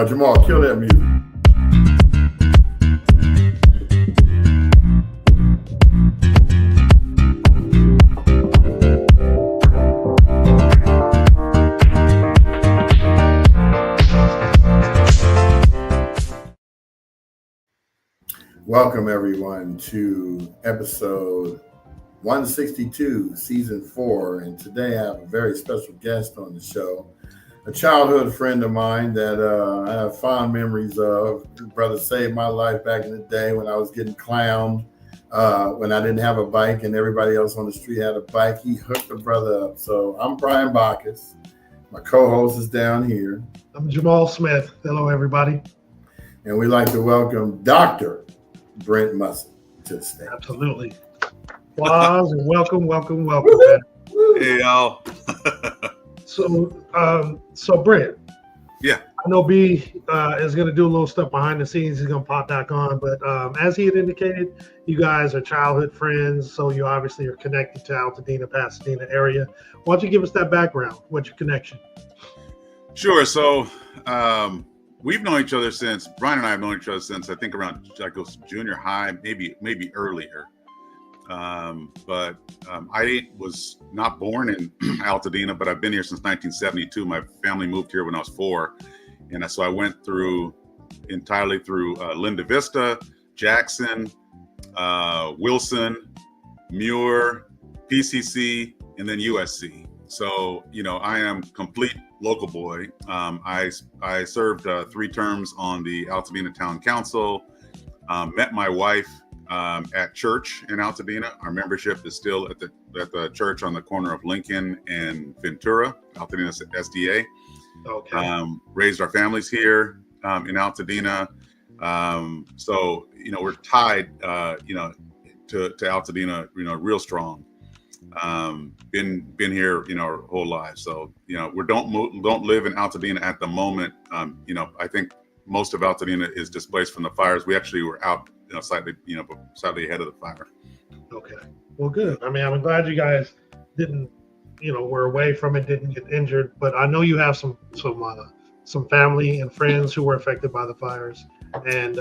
Jamal, kill that music. Welcome everyone to episode 162, season 4. And today I have a very special guest on the show. A childhood friend of mine that I have fond memories of. His brother saved my life back in the day when I was getting clowned, when I didn't have a bike and everybody else on the street had a bike. He hooked the brother up. So I'm Brian Bacchus. My co-host is down here. I'm Jamal Smith. Hello, everybody. And we'd like to welcome Dr. Brent Musson to the stage. Absolutely. Applause and welcome. Man. Hey, y'all. So Brent. Yeah. I know B is going to do a little stuff behind the scenes. He's going to pop back on. But as he had indicated, you guys are childhood friends. So you obviously are connected to Altadena, Pasadena area. Why don't you give us that background? What's your connection? Sure. So we've known each other since, Brian and I have known each other since, I think around junior high, maybe earlier. But I was not born in Altadena, but I've been here since 1972. My family moved here when I was 4. And so I went entirely through Linda Vista, Jackson, Wilson, Muir, PCC, and then USC. So, I am complete local boy. I served 3 terms on the Altadena Town Council, met my wife at church in Altadena. Our membership is still at the church on the corner of Lincoln and Ventura, Altadena SDA. Okay. Raised our families here in Altadena. So, we're tied, to Altadena, real strong. Been here, our whole lives. So, we don't live in Altadena at the moment. I think most of Altadena is displaced from the fires. We actually were out, slightly ahead of the fire. Okay. Well, good. I mean, I'm glad you guys didn't, were away from it, didn't get injured. But I know you have some family and friends who were affected by the fires. And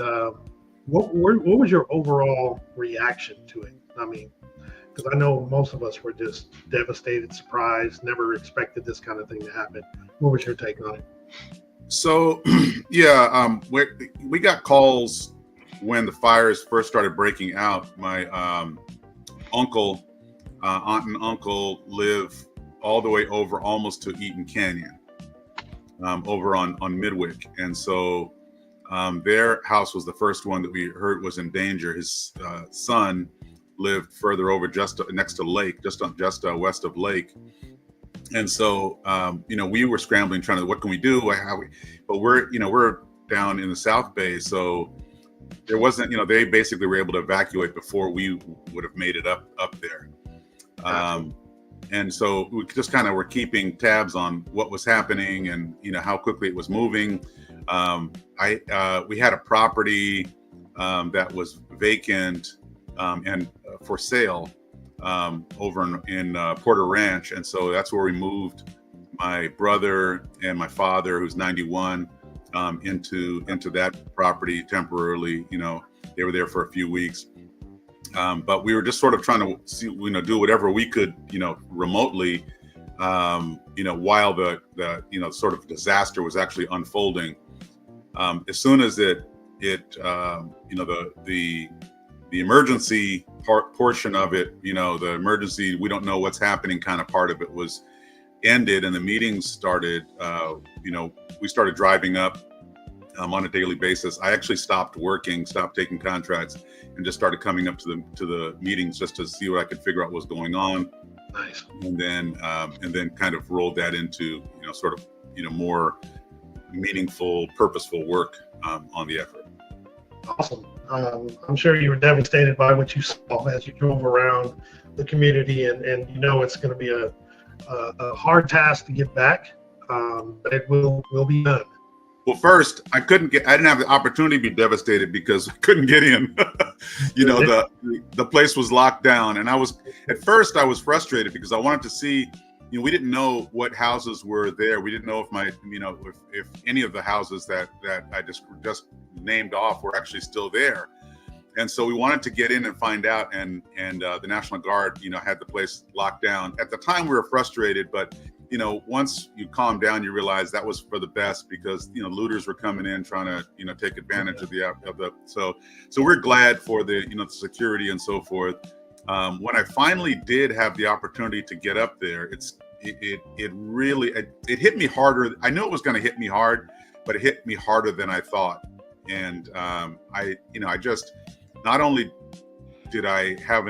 what was your overall reaction to it? I mean, because I know most of us were just devastated, surprised, never expected this kind of thing to happen. What was your take on it? So, yeah, we got calls when the fires first started breaking out. My aunt and uncle live all the way over almost to Eaton Canyon, over on Midwick. And so their house was the first one that we heard was in danger. His son lived further over just next to Lake, just west of Lake. And so, we were scrambling, trying to, what can we do? But we're down in the South Bay. So there wasn't, they basically were able to evacuate before we would have made it up there. And so we just kind of were keeping tabs on what was happening and, how quickly it was moving. We had a property that was vacant and for sale over in Porter Ranch. And so that's where we moved my brother and my father, who's 91, into that property temporarily. They were there for a few weeks. But we were just sort of trying to see, do whatever we could, remotely, while the sort of disaster was actually unfolding. As soon as the emergency portion of it, the emergency, we don't know what's happening kind of part of it was ended, and the meetings started, we started driving up on a daily basis. I actually stopped taking contracts, and just started coming up to the meetings just to see what I could figure out what was going on. Nice. And then kind of rolled that into, sort of, more meaningful, purposeful work on the effort. Awesome. I'm sure you were devastated by what you saw as you drove around the community, and it's going to be a hard task to get back, but it will be done. Well, first, I didn't have the opportunity to be devastated because I couldn't get in. The place was locked down, and at first I was frustrated because I wanted to see we didn't know what houses were there. We didn't know if if any of the houses that I just named off were actually still there. And so we wanted to get in and find out, and the National Guard, had the place locked down. At the time, we were frustrated, but once you calm down, you realize that was for the best, because looters were coming in trying to take advantage of the. So we're glad for the the security and so forth. When I finally did have the opportunity to get up there, it really hit me harder. I knew it was going to hit me hard, but it hit me harder than I thought. And I just. Not only did I have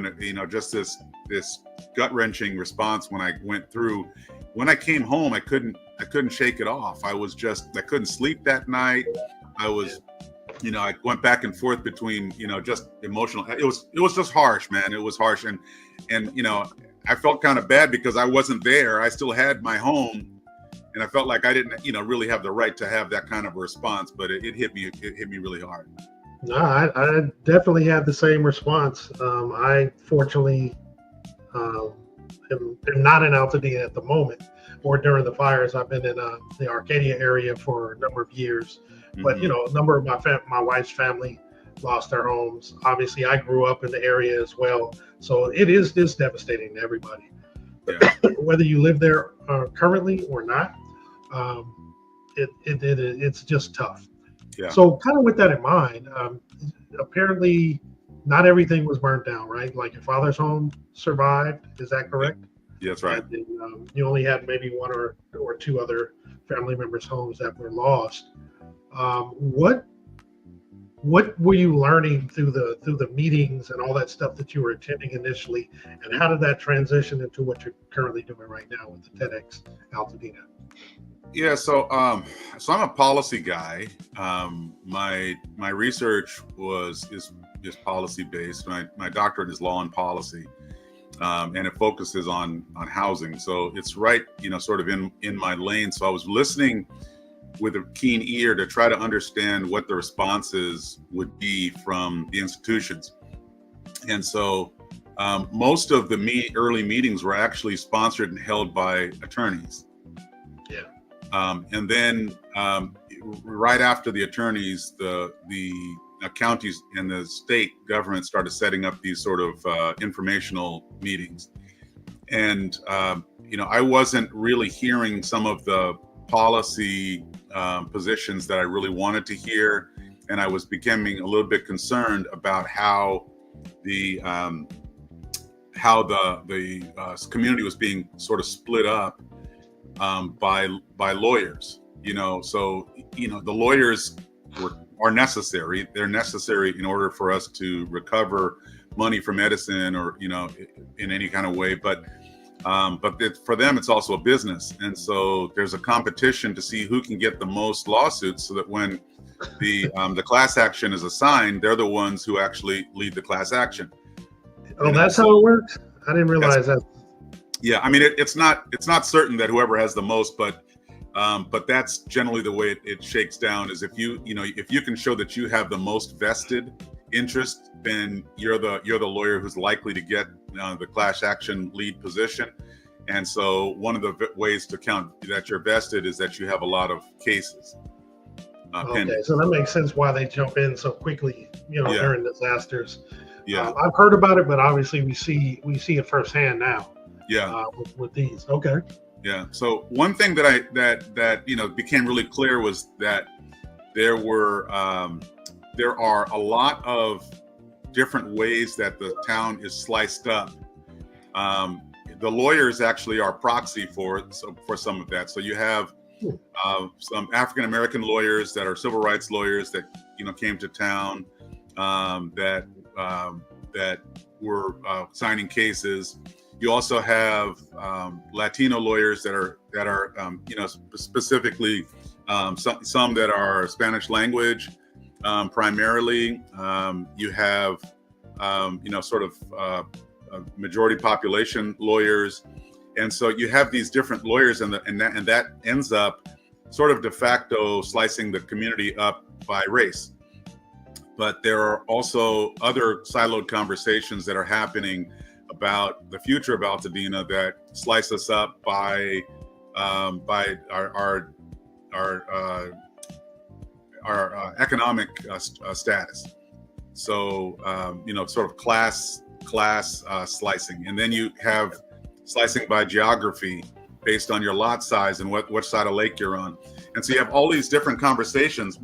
just this gut-wrenching response when I went through, when I came home, I couldn't shake it off. I couldn't sleep that night. I was, I went back and forth between, just emotional. It was just harsh, man. It was harsh. And I felt kind of bad because I wasn't there. I still had my home, and I felt like I didn't, really have the right to have that kind of a response, but it hit me really hard. No, I definitely had the same response. I fortunately am not in Altadena at the moment, or during the fires. I've been in the Arcadia area for a number of years, but a number of my wife's family lost their homes. Obviously, I grew up in the area as well, so it is devastating to everybody. Yeah. Whether you live there currently or not, it's just tough. Yeah. So kind of with that in mind, apparently not everything was burnt down, right? Like your father's home survived. Is that correct? Yeah, that's right. And then, you only had maybe one or two other family members' homes that were lost. What were you learning through the meetings and all that stuff that you were attending initially, and how did that transition into what you're currently doing right now with the TEDx Altadena? Yeah, so I'm a policy guy. My research is policy based. My doctorate is law and policy, and it focuses on housing. So it's right, sort of in my lane. So I was listening with a keen ear to try to understand what the responses would be from the institutions. And so most of the early meetings were actually sponsored and held by attorneys. Yeah. And then right after the attorneys, the counties and the state government started setting up these sort of informational meetings. And, I wasn't really hearing some of the policy positions that I really wanted to hear. And I was becoming a little bit concerned about how the community was being sort of split up by lawyers, so the lawyers are necessary. They're necessary in order for us to recover money from Edison or in any kind of way. But for them, it's also a business, and so there's a competition to see who can get the most lawsuits, so that when the class action is assigned, they're the ones who actually lead the class action. Oh, that's how it works. I didn't realize that. Yeah, I mean, it's not certain that whoever has the most, but that's generally the way it shakes down. Is if you can show that you have the most vested interest, then you're the lawyer who's likely to get the class action lead position. And so one of the ways to count that you're vested is that you have a lot of cases. Okay, so that makes sense why they jump in so quickly, during disasters. Yeah, I've heard about it, but obviously we see it firsthand now. Yeah, with these. Okay. Yeah. So one thing that became really clear was that there are a lot of different ways that the town is sliced up. The lawyers actually are proxy for some of that. So you have some African American lawyers that are civil rights lawyers that came to town that were signing cases. You also have Latino lawyers that are specifically some that are Spanish language primarily. You have sort of majority population lawyers, and so you have these different lawyers, and that ends up sort of de facto slicing the community up by race. But there are also other siloed conversations that are happening about the future of Altadena that slice us up by our economic status. So sort of class slicing, and then you have slicing by geography based on your lot size and which side of lake you're on. And so you have all these different conversations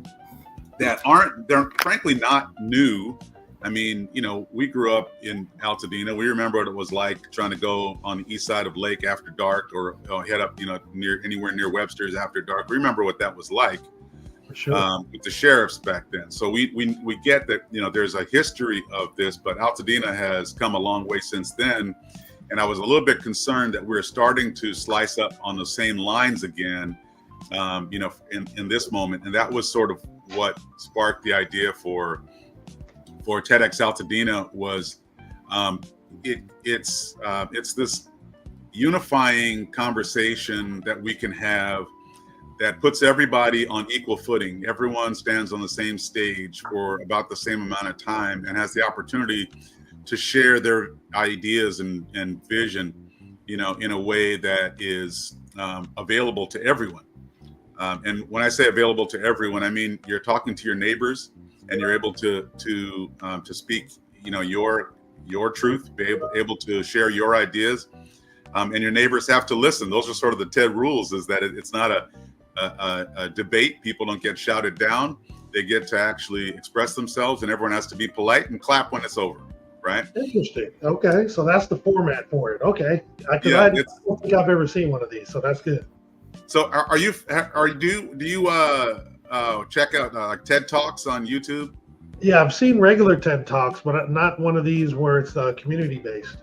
that they're frankly not new. I mean, we grew up in Altadena. We remember what it was like trying to go on the east side of Lake after dark, or head up, anywhere near Webster's after dark. We remember what that was like. For sure. With the sheriffs back then. So we get that, there's a history of this, but Altadena has come a long way since then. And I was a little bit concerned that we're starting to slice up on the same lines again, in this moment. And that was sort of what sparked the idea for TEDx Altadena was it's this unifying conversation that we can have that puts everybody on equal footing. Everyone stands on the same stage for about the same amount of time and has the opportunity to share their ideas and vision, in a way that is available to everyone. And when I say available to everyone, I mean you're talking to your neighbors and you're able to speak, your truth, be able to share your ideas, and your neighbors have to listen. Those are sort of the TED rules: is that it's not a debate. People don't get shouted down. They get to actually express themselves, and everyone has to be polite and clap when it's over. Right. Interesting. Okay, so that's the format for it. Okay, I don't think I've ever seen one of these, so that's good. So, do you check out TED Talks on YouTube? Yeah, I've seen regular TED Talks, but not one of these where it's community based.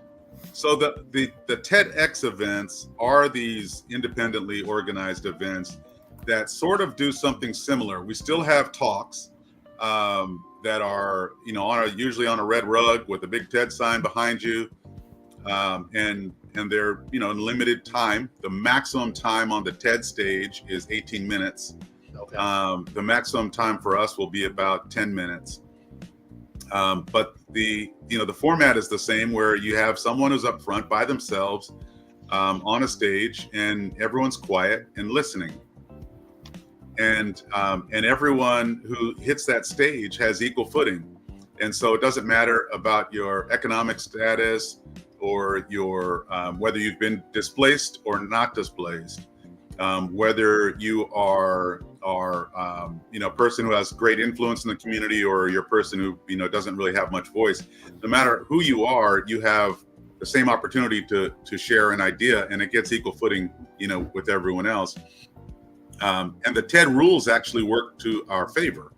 So the TEDx events are these independently organized events that sort of do something similar. We still have talks that are, usually on a red rug with a big TED sign behind you, and they're, in limited time. The maximum time on the TED stage is 18 minutes. Okay. The maximum time for us will be about 10 minutes. But the format is the same, where you have someone who's up front by themselves on a stage, and everyone's quiet and listening. And everyone who hits that stage has equal footing. And so it doesn't matter about your economic status or your whether you've been displaced or not displaced, whether you are a person who has great influence in the community, or you're a person who doesn't really have much voice. No matter who you are, you have the same opportunity to share an idea, and it gets equal footing with everyone else. And the TED rules actually work to our favor.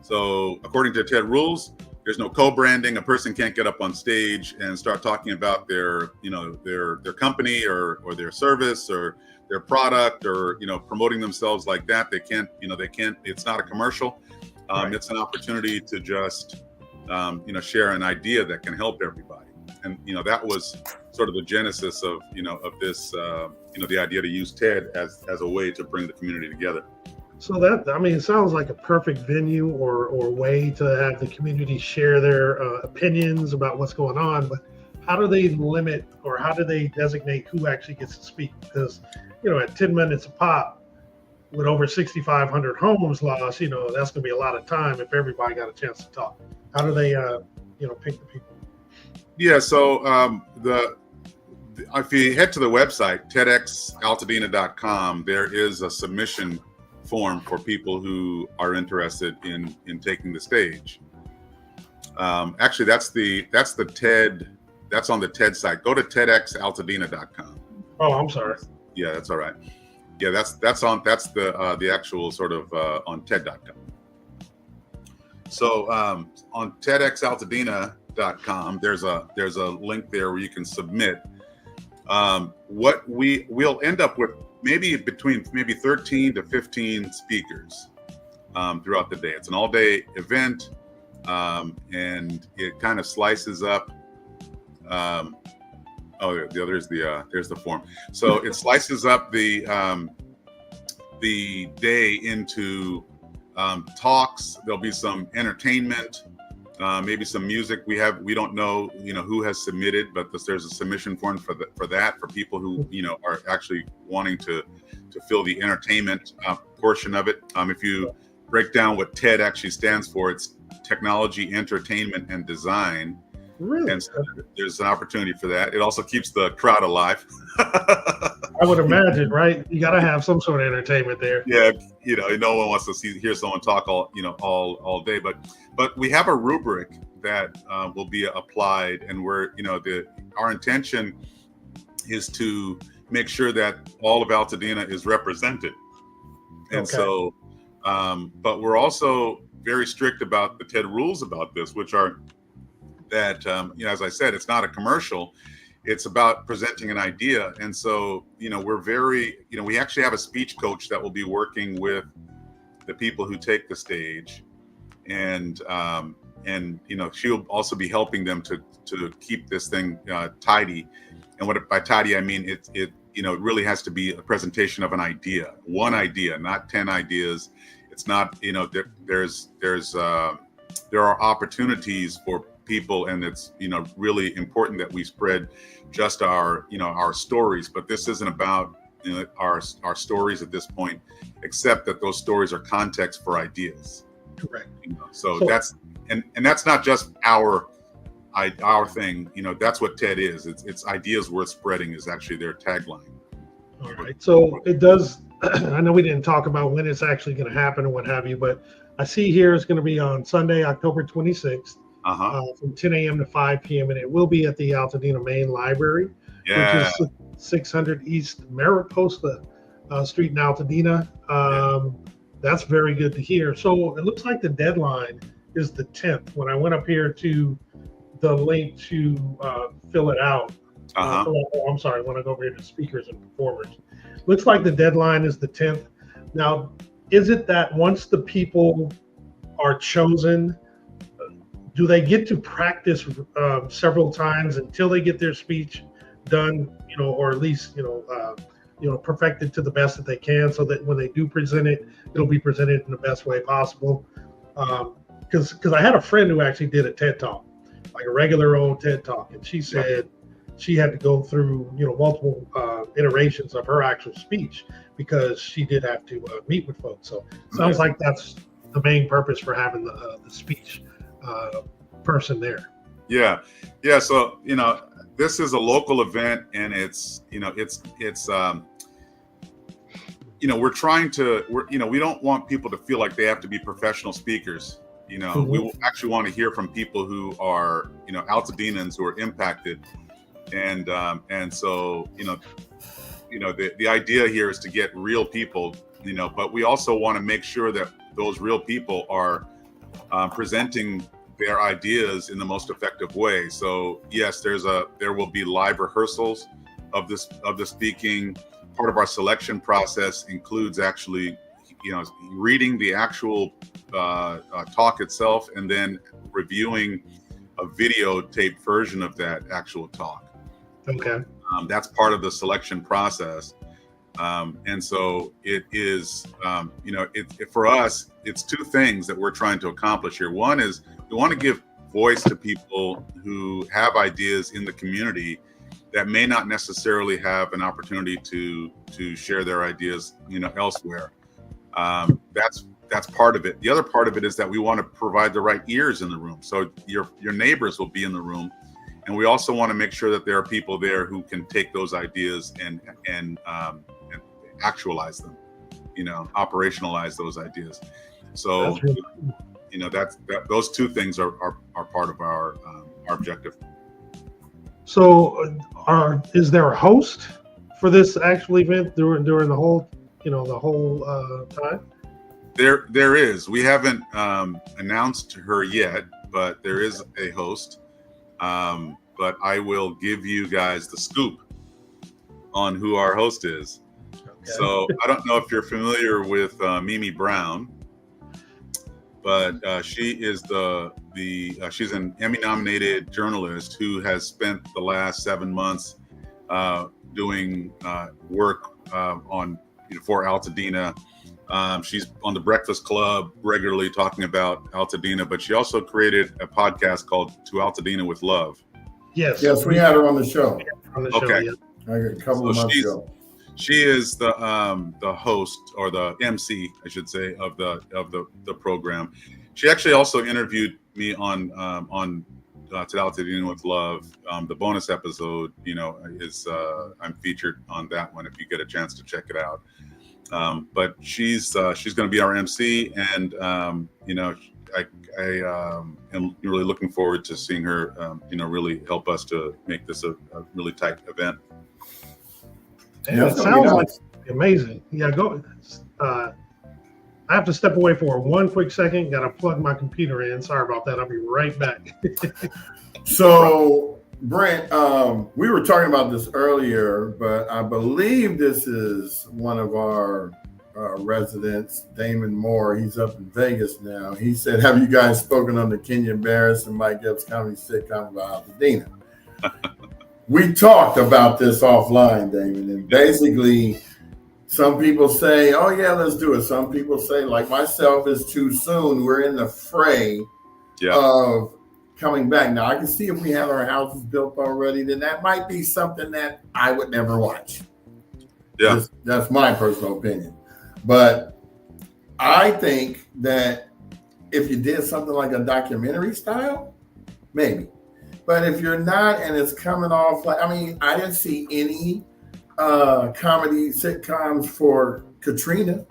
So according to TED rules, there's no co-branding. A person can't get up on stage and start talking about their company or their service or their product, or promoting themselves like that. They can't. It's not a commercial. Right. It's an opportunity to just share an idea that can help everybody. And that was sort of the genesis of this the idea to use TED as a way to bring the community together. So it sounds like a perfect venue or way to have the community share their opinions about what's going on. But how do they limit, or how do they designate who actually gets to speak? Because at 10 minutes a pop, with over 6,500 homes lost, that's going to be a lot of time if everybody got a chance to talk. How do they pick the people? Yeah, so if you head to the website, TEDxAltadena.com, there is a submission form for people who are interested in taking the stage. Actually, that's on the TED site. Go to TEDxAltadena.com. Oh, I'm sorry. Yeah, that's all right. Yeah, that's the actual sort of on TED.com. So on TEDxAltadena.com, there's a link there where you can submit. What we'll end up with maybe 13 to 15 speakers throughout the day. It's an all-day event, and it kind of slices up. There's the form. So it slices up the day into talks. There'll be some entertainment. maybe some music. We don't know, who has submitted, but there's a submission form for people who, are actually wanting to fill the entertainment portion of it. If you break down what TED actually stands for, it's technology, entertainment, and design. Really? And so there's an opportunity for that. It also keeps the crowd alive. I would imagine, right? You got to have some sort of entertainment there. Yeah, no one wants to hear someone talk all day, but we have a rubric that will be applied, and our intention is to make sure that all of Altadena is represented. And Okay. so, but we're also very strict about the TED rules about this, which are that, as I said, it's not a commercial. It's about presenting an idea. And so, we're very, we actually have a speech coach that will be working with the people who take the stage. And she'll also be helping them to keep this thing tidy. And by tidy, I mean, it really has to be a presentation of an idea, one idea, not 10 ideas. It's not, there are opportunities for people, and it's really important that we spread just our stories, but this isn't about our stories at this point, except that those stories are context for ideas. Correct. So that's and that's not just our thing. That's what TED is. It's ideas worth spreading is actually their tagline. All right. So it does. I know we didn't talk about when it's actually going to happen or what have you, but I see here it's going to be on Sunday, October 26th. From 10 a.m. to 5 p.m. and it will be at the Altadena Main Library, which is 600 East Mariposa Street in Altadena. That's very good to hear. So it looks like the deadline is the 10th. When I went up here to the link to fill it out, I'm sorry, when I go over here to speakers and performers, looks like the deadline is the 10th. Now, is it that once the people are chosen, do they get to practice several times until they get their speech done, or at least, perfected to the best that they can, so that when they do present it, it'll be presented in the best way possible? Because I had a friend who actually did a TED Talk, like a regular old TED Talk, and she said she had to go through, multiple iterations of her actual speech because she did have to meet with folks. So it sounds like that's the main purpose for having the speech person there. Yeah. So, this is a local event, and we don't want people to feel like they have to be professional speakers. Mm-hmm. We actually want to hear from people who are, Altadenans who are impacted. And so, the idea here is to get real people, but we also want to make sure that those real people are presenting their ideas in the most effective way. So yes, there will be live rehearsals of the speaking. Part of our selection process includes actually, reading the actual talk itself and then reviewing a videotape version of that actual talk. Okay. That's part of the selection process. And so it is, for us, it's two things that we're trying to accomplish here. One is we want to give voice to people who have ideas in the community that may not necessarily have an opportunity to share their ideas, elsewhere. That's part of it. The other part of it is that we want to provide the right ears in the room. So your neighbors will be in the room. And we also want to make sure that there are people there who can take those ideas and actualize them, operationalize those idees. So, those two things are part of our objective. So, is there a host for this actual event during the whole, time? There is. We haven't announced her yet, but there is a host. But I will give you guys the scoop on who our host is. Okay. So I don't know if you're familiar with Mimi Brown, but she is she's an Emmy-nominated journalist who has spent the last 7 months doing work for Altadena, She's on the Breakfast Club regularly talking about Altadena, but she also created a podcast called To Altadena with Love. Yes. Yes, we had her on the show. Okay. A couple of months ago. She is the host, or the MC, I should say, of the program. She actually also interviewed me on To Altadena with Love. The bonus episode, is I'm featured on that one if you get a chance to check it out. But she's going to be our MC, and I am really looking forward to seeing her, really help us to make this a really tight event. Yeah, it sounds like amazing. Yeah, go. I have to step away for one quick second. Got to plug my computer in. Sorry about that. I'll be right back. So, Brent, we were talking about this earlier, but I believe this is one of our residents, Damon Moore. He's up in Vegas now. He said, "Have you guys spoken on the Kenyon Barris and Mike Epps comedy sitcom about Altadena?" We talked about this offline, Damon, and basically some people say, "Oh yeah, let's do it." Some people say, like myself, it's too soon. We're in the fray of coming back. Now, I can see if we have our houses built already, then that might be something that I would never watch. Yeah, that's my personal opinion. But I think that if you did something like a documentary style, maybe. But if you're not, and it's coming off like, I didn't see any comedy sitcoms for Katrina.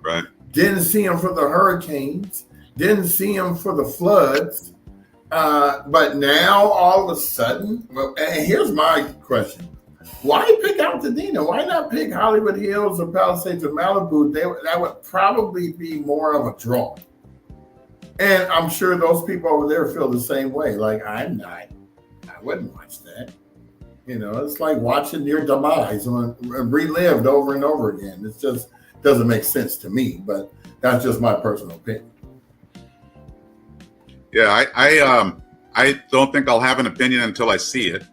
Right. Didn't see them for the hurricanes. Didn't see them for the floods. But now all of a sudden, and here's my question. Why pick Altadena? Why not pick Hollywood Hills or Palisades or Malibu? That would probably be more of a draw. And I'm sure those people over there feel the same way. Like, I wouldn't watch that. It's like watching your demise relived over and over again. It just doesn't make sense to me, but that's just my personal opinion. Yeah, I don't think I'll have an opinion until I see it.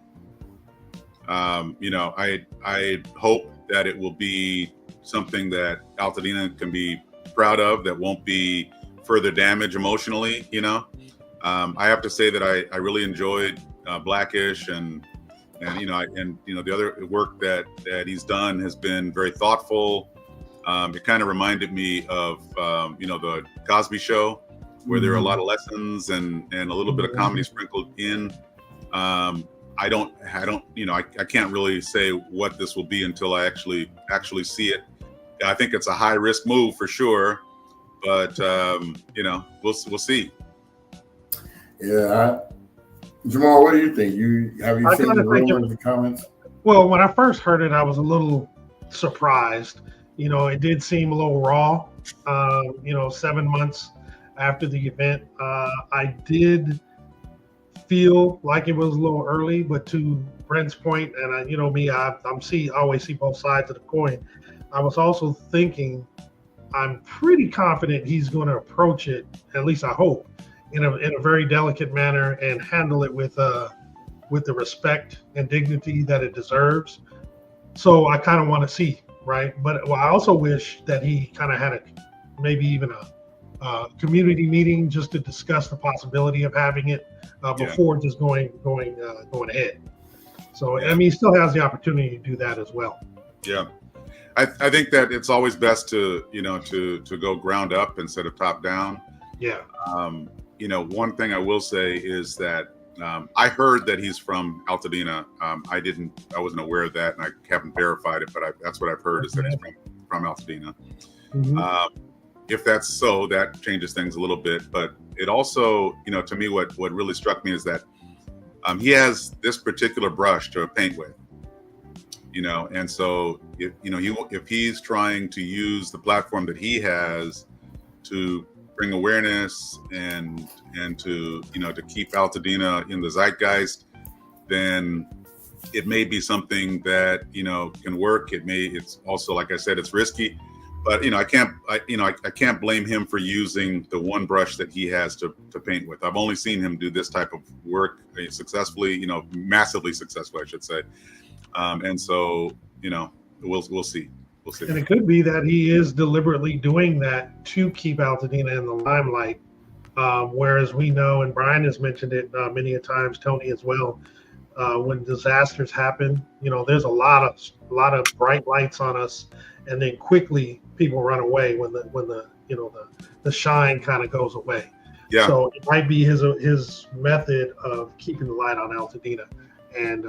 I hope that it will be something that Altadena can be proud of, that won't be further damage emotionally. I have to say that I really enjoyed Blackish, and the other work that he's done has been very thoughtful. It kind of reminded me of the Cosby Show, where there are a lot of lessons and a little bit of comedy sprinkled in. I can't really say what this will be until I actually see it. I think it's a high risk move for sure, but we'll see. Yeah, Jamal, what do you think? Have you seen the rumors, the comments? Well, when I first heard it, I was a little surprised. It did seem a little raw. 7 months after the event, I did feel like it was a little early, but to Brent's point, and I always see both sides of the coin. I was also thinking, I'm pretty confident he's going to approach it, at least I hope, in a very delicate manner and handle it with the respect and dignity that it deserves. So I kind of want to see, right? But I also wish that he kind of had maybe even a community meeting just to discuss the possibility of having it before just going ahead. So he still has the opportunity to do that as well. Yeah, I think that it's always best to go ground up instead of top down. Yeah. One thing I will say is that I heard that he's from Altadena. I wasn't aware of that, and I haven't verified it, but that's what I've heard is that he's from Altadena. Mm-hmm. If that's so, that changes things a little bit. But it also, to me, what really struck me is that he has this particular brush to paint with, and so if he's trying to use the platform that he has to bring awareness and to to keep Altadena in the zeitgeist, then it may be something that can work. It's also, like I said, it's risky. But I can't blame him for using the one brush that he has to paint with. I've only seen him do this type of work successfully, massively successful, I should say. And so we'll see. We'll see. And it could be that he is deliberately doing that to keep Altadena in the limelight. Whereas we know, and Brian has mentioned it many a times, Tony as well, when disasters happen, there's a lot of bright lights on us, and then quickly people run away when the shine kind of goes away. Yeah. So it might be his method of keeping the light on Altadena, and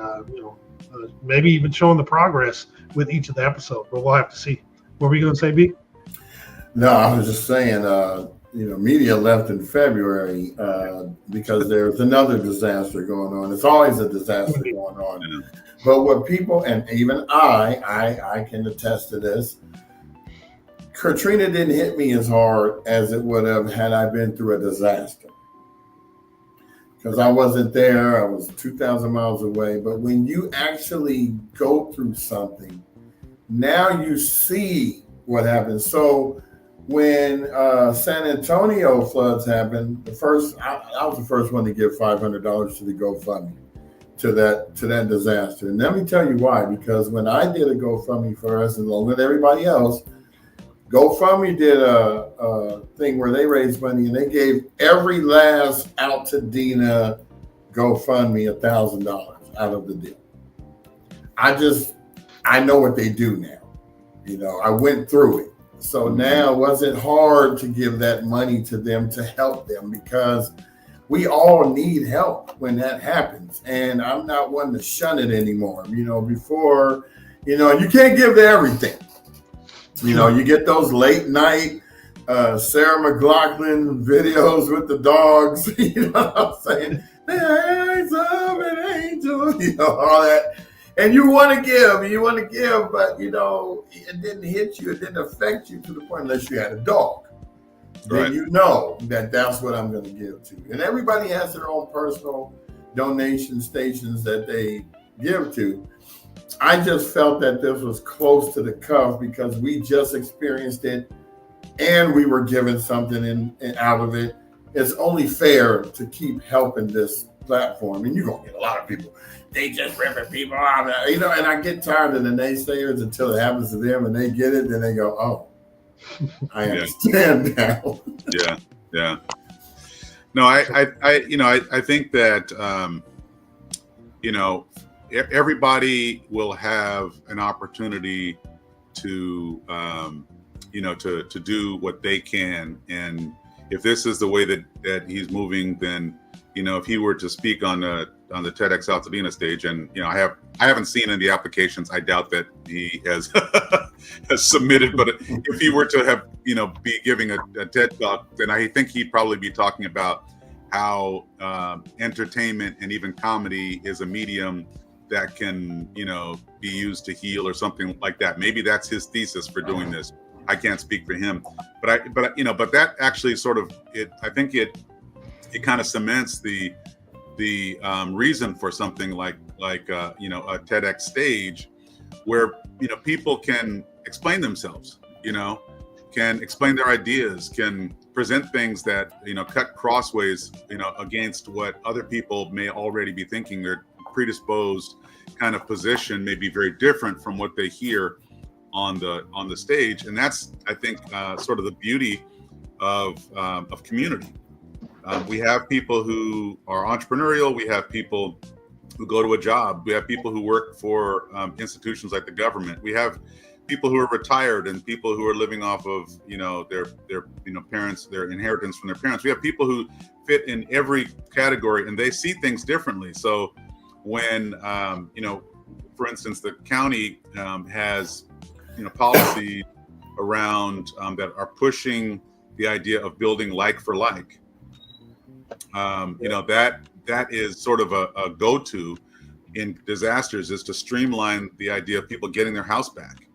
maybe even showing the progress with each of the episodes. But we'll have to see. What were you going to say, B? No, I was just saying, media left in February because there's another disaster going on. It's always a disaster going on. Yeah. But what people, and even I can attest to this, Katrina didn't hit me as hard as it would have had I been through a disaster. Because I wasn't there, I was 2,000 miles away. But when you actually go through something, now you see what happens. So when San Antonio floods happened, I was the first one to give $500 to the GoFundMe to that disaster. And let me tell you why. Because when I did a GoFundMe for us, along with everybody else, GoFundMe did a thing where they raised money and they gave every last Altadena GoFundMe $1,000 out of the deal. I know what they do now. I went through it. So now it wasn't hard to give that money to them to help them, because we all need help when that happens. And I'm not one to shun it anymore. Before, you can't give to everything. You get those late night Sarah McLachlan videos with the dogs, you know what I'm saying? The eyes of an angel, all that. And you want to give, but it didn't hit you, it didn't affect you to the point unless you had a dog. Right. Then that's what I'm going to give to. And everybody has their own personal donation stations that they give to. I just felt that this was close to the cuff because we just experienced it and we were given something out of it. It's only fair to keep helping this platform. And you're going to get a lot of people. They just ripping people out, and I get tired of the naysayers until it happens to them and they get it. Then they go, oh, I understand now. Yeah. No, I think that, everybody will have an opportunity to to do what they can. And if this is the way that he's moving, then, if he were to speak on the TEDx Altadena stage, and, I haven't seen any applications. I doubt that he has has submitted, but if he were to have, be giving a TED talk, then I think he'd probably be talking about how entertainment and even comedy is a medium that can, be used to heal or something like that. Maybe that's his thesis for doing this. I can't speak for him, but that actually sort of I think it kind of cements the reason for something like a TEDx stage, where people can explain themselves, can explain their ideas, can present things that cut crossways against what other people may already be thinking. Their predisposed kind of position may be very different from what they hear on the stage, and that's, I think, sort of the beauty of community. We have people who are entrepreneurial. We have people who go to a job. We have people who work for institutions like the government. We have people who are retired and people who are living off of their parents, their inheritance from their parents. We have people who fit in every category, and they see things differently. So when for instance, the county has policies around that are pushing the idea of building like for like. That is sort of a go-to in disasters, is to streamline the idea of people getting their house back.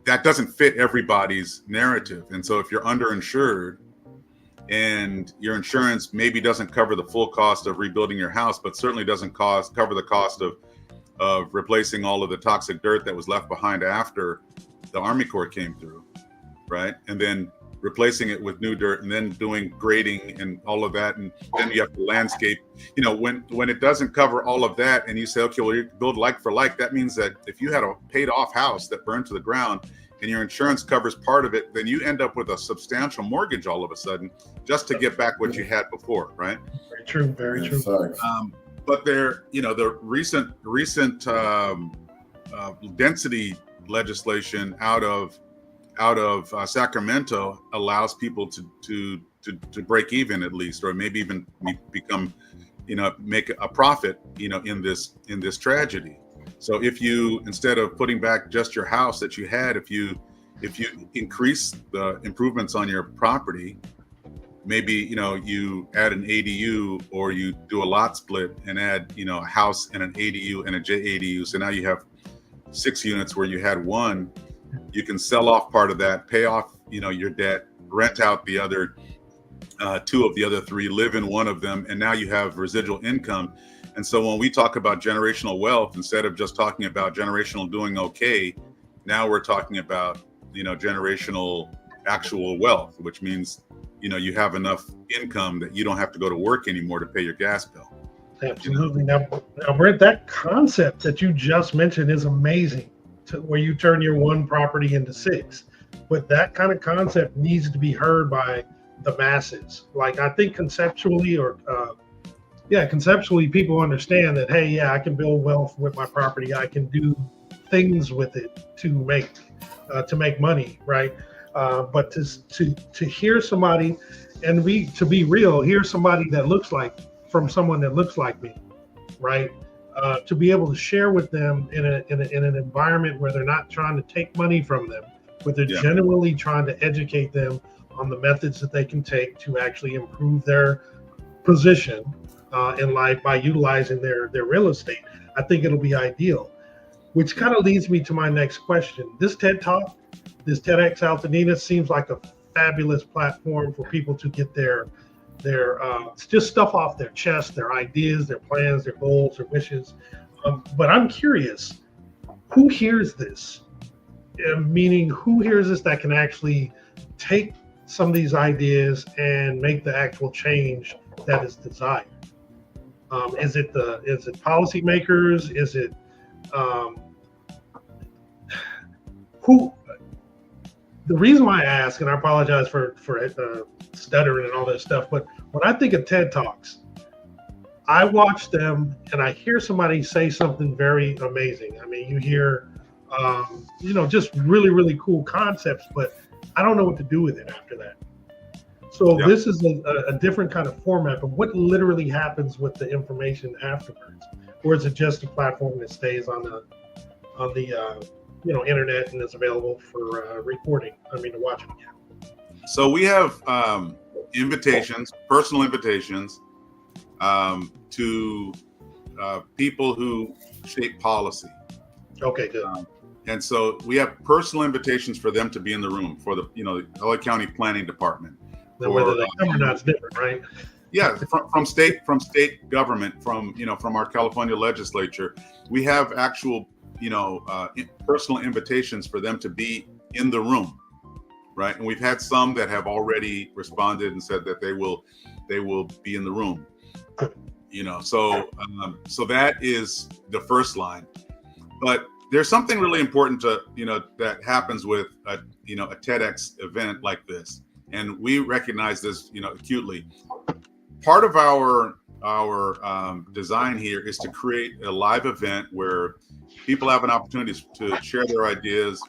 That doesn't fit everybody's narrative. And so if you're underinsured and your insurance maybe doesn't cover the full cost of rebuilding your house, but certainly doesn't cover the cost of replacing all of the toxic dirt that was left behind after the Army Corps came through, right? And then replacing it with new dirt, and then doing grading and all of that, and then you have to landscape. You know, when it doesn't cover all of that, and you say, okay, well, you build like for like, that means that if you had a paid off house that burned to the ground and your insurance covers part of it, then you end up with a substantial mortgage all of a sudden just to get back what you had before, right? Very true, very true. But there, you know, the recent density legislation out of Sacramento allows people to break even at least, or maybe even become, you know, make a profit, you know, in this tragedy. So if you, instead of putting back just your house that you had, if you increase the improvements on your property, maybe, you know, you add an ADU, or you do a lot split and add, you know, a house and an ADU and a JADU. So now you have 6 units where you had one. You can sell off part of that, pay off, you know, your debt, rent out the other 2 of the other 3, live in one of them, and now you have residual income. And so when we talk about generational wealth, instead of just talking about generational doing okay, now we're talking about, you know, generational actual wealth, which means, you know, you have enough income that you don't have to go to work anymore to pay your gas bill. Absolutely. Now, Brent, that concept that you just mentioned is amazing, where you turn your one property into 6. But that kind of concept needs to be heard by the masses. Like, I think conceptually, people understand that, hey, yeah, I can build wealth with my property. I can do things with it to make money, right? But to hear somebody, and to be real, hear somebody that looks like, from someone that looks like me, right? To be able to share with them in an environment where they're not trying to take money from them, but they're genuinely trying to educate them on the methods that they can take to actually improve their position in life by utilizing their real estate. I think it'll be ideal, which kind of leads me to my next question. This TED Talk, this TEDx Altadena, seems like a fabulous platform for people to get their just stuff off their chest, their ideas, their plans, their goals, their wishes. But I'm curious, who hears this? Meaning, who hears this that can actually take some of these ideas and make the actual change that is desired? Is it policymakers? Is it who? The reason why I ask, and I apologize for stuttering and all that stuff, but when I think of TED Talks, I watch them and I hear somebody say something very amazing. I mean, you hear, just really, really cool concepts, but I don't know what to do with it after that. So this is a different kind of format, but what literally happens with the information afterwards? Or is it just a platform that stays on the internet and is available for recording? To watch it again. So we have personal invitations to people who shape policy. Okay, good. And so we have personal invitations for them to be in the room for the LA County Planning Department. Whether they come or not is different, right? Yeah, from state government, from our California legislature, we have actual personal invitations for them to be in the room, right? And we've had some that have already responded and said that they will be in the room. So that is the first line. But there's something really important that happens with a TEDx event like this. And we recognize this, acutely. Part of our design here is to create a live event where people have an opportunity to share their ideas.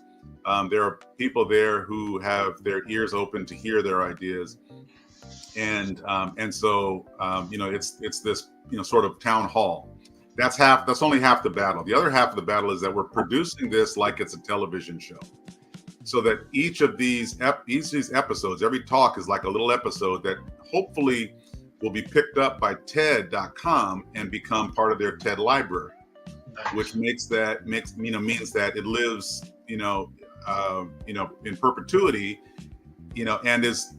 There are people there who have their ears open to hear their ideas, and so it's this sort of town hall. That's only half the battle. The other half of the battle is that we're producing this like it's a television show. So that each of these episodes, every talk is like a little episode that hopefully will be picked up by TED.com and become part of their TED library, which means that it lives, in perpetuity, and is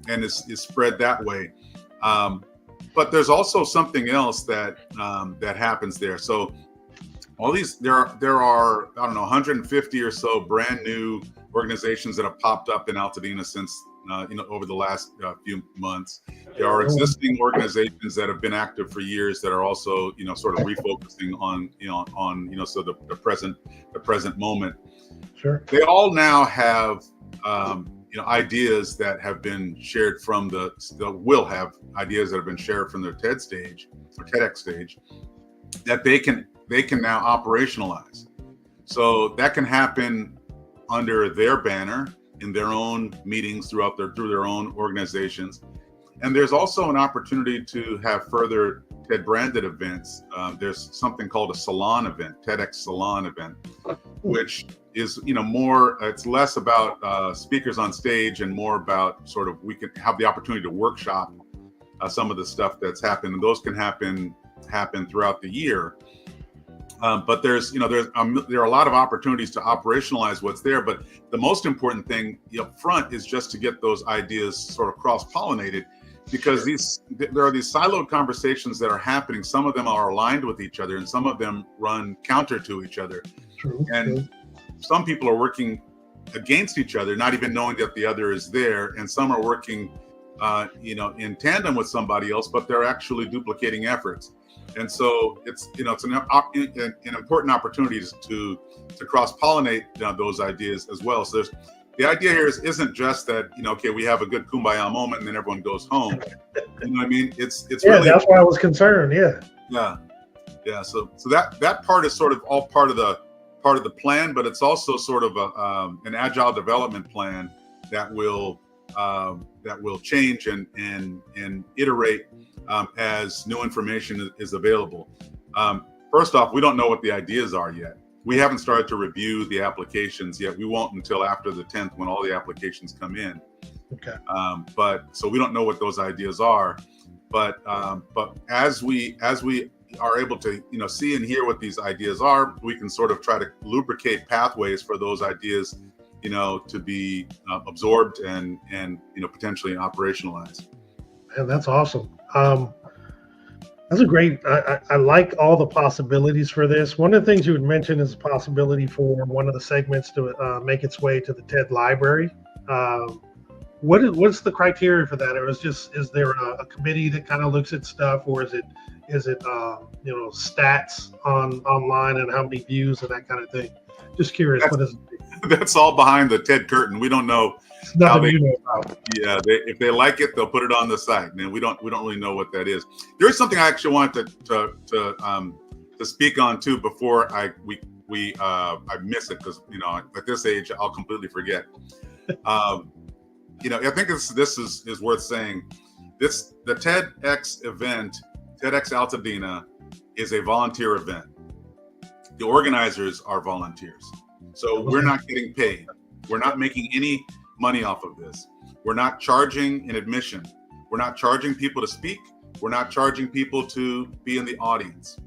spread that way. But there's also something else that happens there. So all these, there are 150 or so brand new organizations that have popped up in Altadena since over the last few months. There are existing organizations that have been active for years that are also sort of refocusing on so the present moment. Sure. They all now have ideas that have been shared from will have ideas that have been shared from their TED stage or TEDx stage that they can now operationalize. So that can happen under their banner in their own meetings through their own organizations. And there's also an opportunity to have further TED branded events. There's something called a salon event, TEDx salon event, which is more, it's less about speakers on stage and more about sort of, we can have the opportunity to workshop some of the stuff that's happened. And those can happen throughout the year. But there are a lot of opportunities to operationalize what's there. But the most important thing up front is just to get those ideas sort of cross-pollinated, because there are these siloed conversations that are happening. Some of them are aligned with each other, and some of them run counter to each other. True. And some people are working against each other, not even knowing that the other is there. And some are working, in tandem with somebody else, but they're actually duplicating efforts. And so it's an important opportunity to cross-pollinate those ideas as well. So the idea here isn't just that we have a good kumbaya moment and then everyone goes home. You know what I mean? It's really, that's why I was concerned. Yeah. So that part is sort of all part of the plan, but it's also sort of an agile development plan that will change and iterate as new information is available. First off, we don't know what the ideas are yet. We haven't started to review the applications yet. We won't until after the 10th when all the applications come in. Okay. But so we don't know what those ideas are. But as we are able to see and hear what these ideas are, we can sort of try to lubricate pathways for those ideas to be absorbed and potentially operationalized. And that's awesome. That's a great, I like all the possibilities for this. One of the things you would mention is a possibility for one of the segments to make its way to the TED library. What's the criteria for that? Or is there a committee that kind of looks at stuff, or is it stats online and how many views and that kind of thing? Just curious. What is it? That's all behind the TED curtain. We don't know. Nothing you know about. Yeah, if they like it, they'll put it on the site, and we don't really know what that is. There is something I actually wanted to speak on too before I miss it, because at this age I'll completely forget. I think this is worth saying. The TEDx event, TEDx Altadena, is a volunteer event. The organizers are volunteers, so we're not getting paid. We're not making any money off of this. We're not charging an admission. We're not charging people to speak. We're not charging people to be in the audience.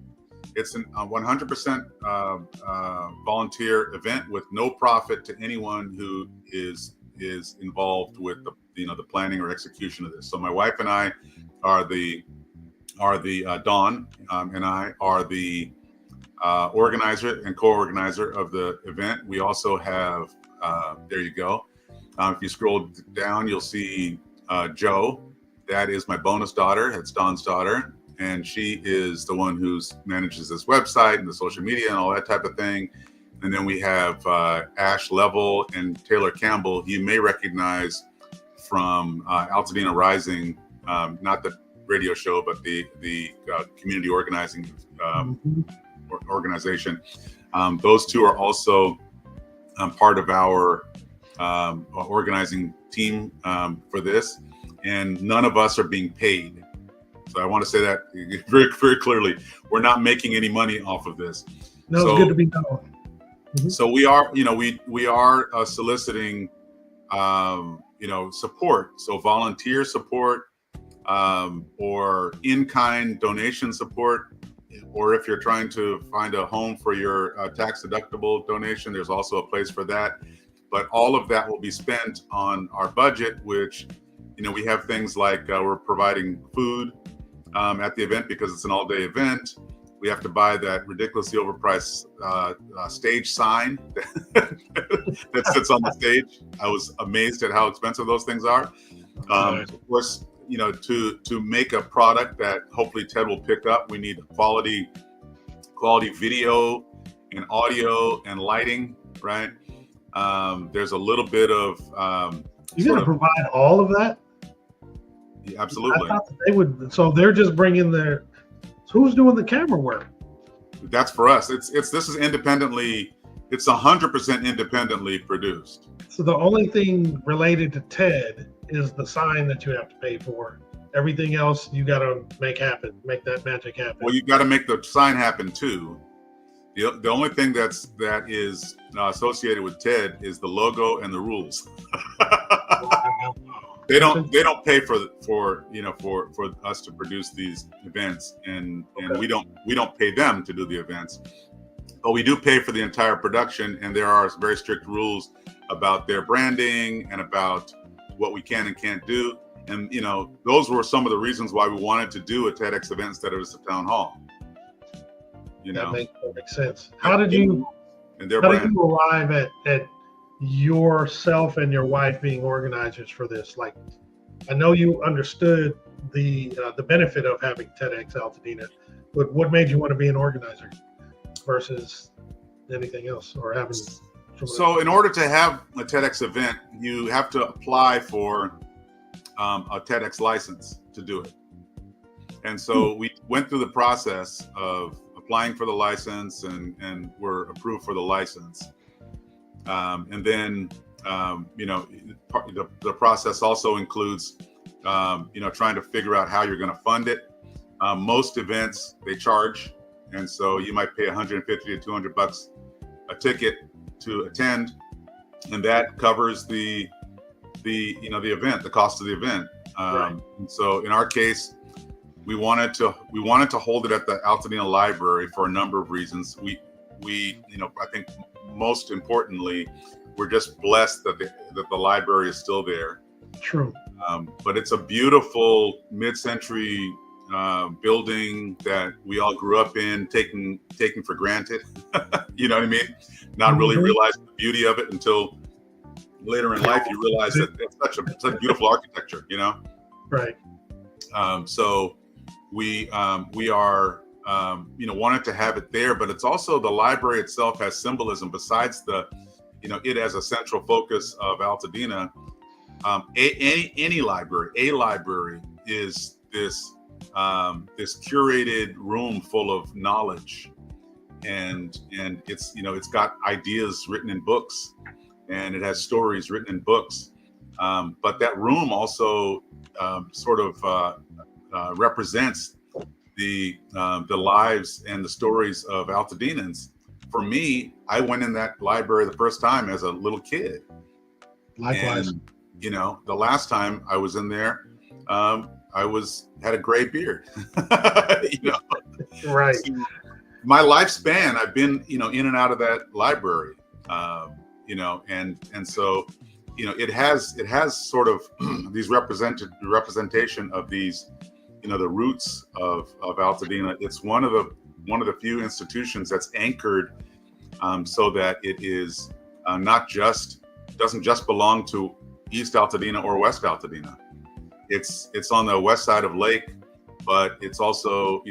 It's a 100% volunteer event with no profit to anyone who is involved with the planning or execution of this. So my wife and I are the Dawn and I are the organizer and co-organizer of the event. We also have there you go. If you scroll down, you'll see Joe. That is my bonus daughter. It's Dawn's daughter. And she is the one who manages this website and the social media and all that type of thing. And then we have Ash Level and Taylor Campbell, who you may recognize from Altadena Rising, not the radio show, but the community organizing organization. Those two are also part of our organizing team for this, and none of us are being paid. So I want to say that very, very clearly. We're not making any money off of this. No, it's good to be known. Mm-hmm. So we are, we are soliciting, support. So volunteer support, or in-kind donation support, or if you're trying to find a home for your tax-deductible donation, there's also a place for that. But all of that will be spent on our budget, which, we have things like we're providing food at the event because it's an all-day event. We have to buy that ridiculously overpriced stage sign that sits on the stage. I was amazed at how expensive those things are. Of course, to make a product that hopefully TED will pick up, we need quality video and audio and lighting, right? There's a little bit of you're going to provide all of that? Yeah, absolutely. I thought that they would. So they're just bringing their. So who's doing the camera work? That's for us. This is independently. It's 100% independently produced. So the only thing related to TED is the sign that you have to pay for. Everything else you got to make that magic happen. Well, you got to make the sign happen too. The only thing that is associated with TED is the logo and the rules. They don't pay for us to produce these events, and we don't pay them to do the events, but we do pay for the entire production, and there are very strict rules about their branding and about what we can and can't do. And those were some of the reasons why we wanted to do a TEDx event instead of a town hall. That makes perfect sense. How did you arrive at yourself and your wife being organizers for this? Like, I know you understood the benefit of having TEDx Altadena, but what made you want to be an organizer versus anything else, or having? So, in order to have a TEDx event, you have to apply for a TEDx license to do it, and so we went through the process of applying for the license and were approved for the license. And then, the process also includes, trying to figure out how you're going to fund it. Most events, they charge. And so you might pay $150 to $200 a ticket to attend. And that covers the event, the cost of the event. Right. And so in our case, we wanted to hold it at the Altadena Library for a number of reasons. We I think most importantly, we're just blessed that the library is still there. True. But it's a beautiful mid-century building that we all grew up in, taking for granted. You know what I mean? Not really realizing the beauty of it until later in life you realize that it's such beautiful architecture. Right. So we are wanted to have it there, but it's also the library itself has symbolism besides it as a central focus of Altadena. A library is this curated room full of knowledge, and it's got ideas written in books, and it has stories written in books. But that room also represents the lives and the stories of Altadenans. For me, I went in that library the first time as a little kid. Likewise. And, the last time I was in there, I had a gray beard. Right. So my lifespan, I've been, in and out of that library, and so, it has sort of these representation of these, the roots of Altadena. It's one of the few institutions that's anchored so that it is doesn't just belong to East Altadena or West Altadena. It's on the west side of Lake, but it's also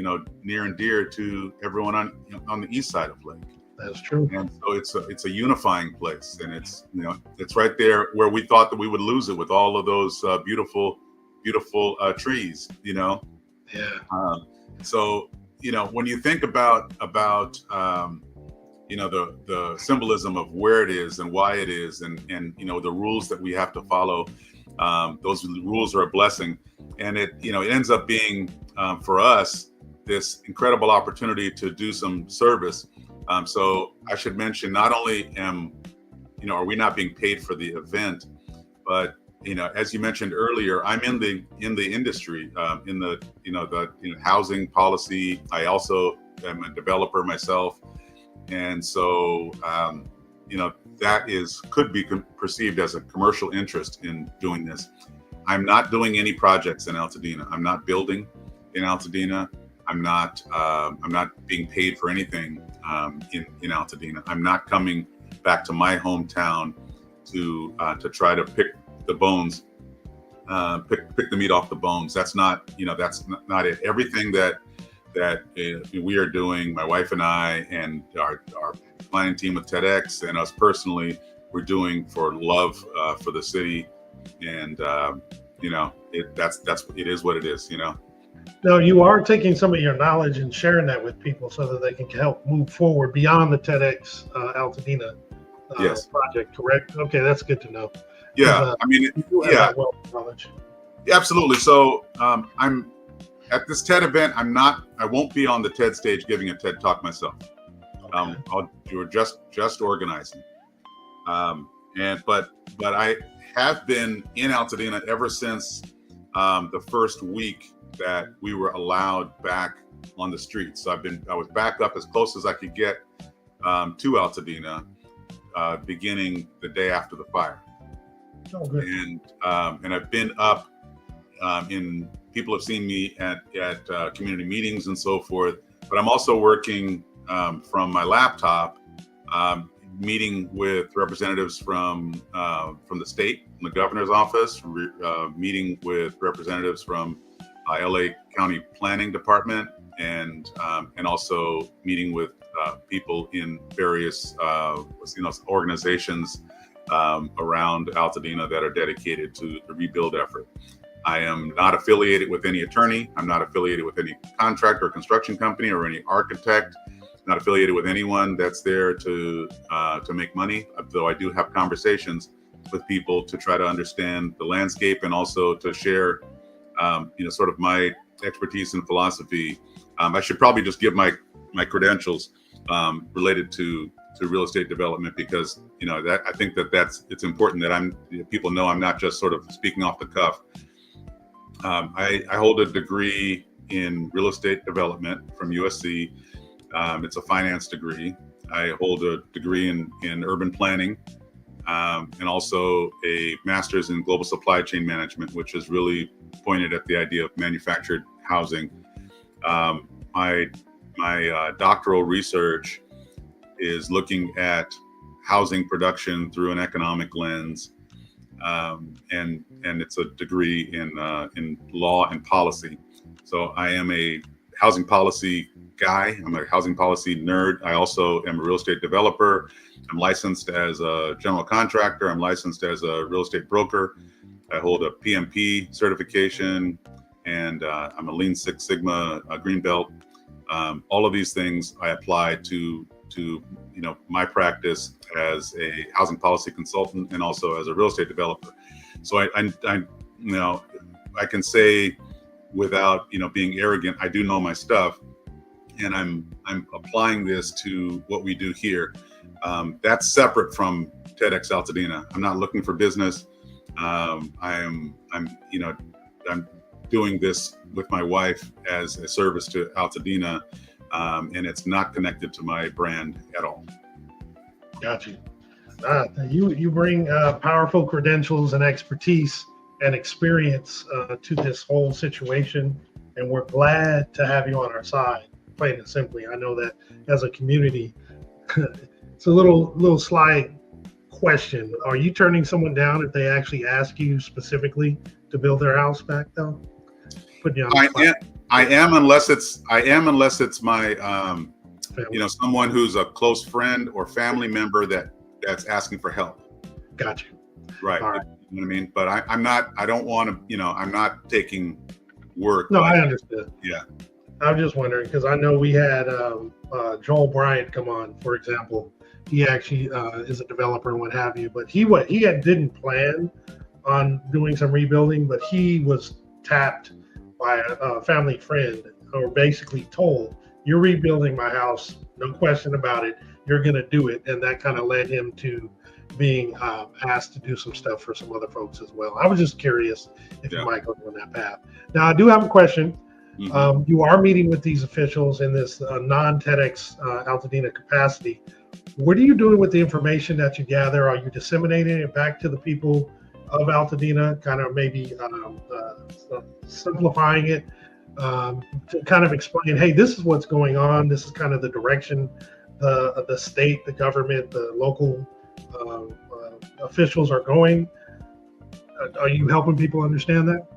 near and dear to everyone on the east side of Lake. That's true. And so it's a unifying place, and it's right there where we thought that we would lose it with all of those beautiful trees. Yeah. So when you think about the symbolism of where it is and why it is, and the rules that we have to follow, those rules are a blessing, and it ends up being for us this incredible opportunity to do some service. So I should mention, not only are we not being paid for the event, but as you mentioned earlier, I'm in the industry, in the housing policy. I also am a developer myself, and so that could be perceived as a commercial interest in doing this. I'm not doing any projects in Altadena. I'm not building in Altadena. I'm not being paid for anything in Altadena. I'm not coming back to my hometown to try to pick the bones, pick the meat off the bones. That's not it. Everything that we are doing, my wife and I, and our planning team with TEDx, and us personally, we're doing for love for the city, and it is what it is. Now, you are taking some of your knowledge and sharing that with people so that they can help move forward beyond the TEDx Altadena Yes. project, correct? Okay, that's good to know. Yeah, You do have that wealth of knowledge. Yeah, absolutely. So I'm at this TED event. I won't be on the TED stage giving a TED talk myself. You're just organizing. But I have been in Altadena ever since the first week that we were allowed back on the streets. So I was back up as close as I could get to Altadena, beginning the day after the fire. Oh, good. And I've been up people have seen me at community meetings and so forth, but I'm also working from my laptop, meeting with representatives from the state, from the governor's office, meeting with representatives from LA County Planning Department, and also meeting with people in various organizations around Altadena that are dedicated to the rebuild effort. I am not affiliated with any attorney. I'm not affiliated with any contractor or construction company or any architect. Not affiliated with anyone that's there to make money, though I do have conversations with people to try to understand the landscape and also to share, sort of my expertise and philosophy. I should probably just give my credentials related to real estate development, because that I think it's important that people know I'm not just sort of speaking off the cuff. I hold a degree in real estate development from USC. It's a finance degree. I hold a degree in urban planning, and also a master's in global supply chain management, which is really pointed at the idea of manufactured housing. My doctoral research is looking at housing production through an economic lens, and it's a degree in law and policy. So I am a housing policy guy. I'm a housing policy nerd. I also am a real estate developer. I'm licensed as a general contractor. I'm licensed as a real estate broker. I hold a PMP certification, and I'm a Lean Six Sigma green belt. All of these things I apply to my practice as a housing policy consultant and also as a real estate developer. So I can say without being arrogant, I do know my stuff, and I'm applying this to what we do here. That's separate from TEDx Altadena. I'm not looking for business. I'm doing this with my wife as a service to Altadena, and it's not connected to my brand at all. Got you. You bring powerful credentials and expertise and experience to this whole situation, and we're glad to have you on our side. Plain and simply, I know that as a community, it's a little sly question. Are you turning someone down if they actually ask you specifically to build their house back, though? Putting you on the spot. I am unless it's my someone who's a close friend or family member that's asking for help. Got you. Right. All right. You know what I mean? But I'm not. I don't want to. I'm not taking work. No, I understood. Yeah. I'm just wondering because I know we had Joel Brian come on, for example. He actually is a developer and what have you, but he didn't plan on doing some rebuilding, but he was tapped by a family friend, or basically told, "You're rebuilding my house, no question about it. You're going to do it," and that kind of led him to being asked to do some stuff for some other folks as well. I was just curious if you might go down that path. Now, I do have a question. Mm-hmm. You are meeting with these officials in this non-TEDx Altadena capacity. What are you doing with the information that you gather? Are you disseminating it back to the people of Altadena, kind of maybe simplifying it to kind of explain, hey, this is what's going on. This is kind of the direction the state, the government, the local officials are going. Are you helping people understand that?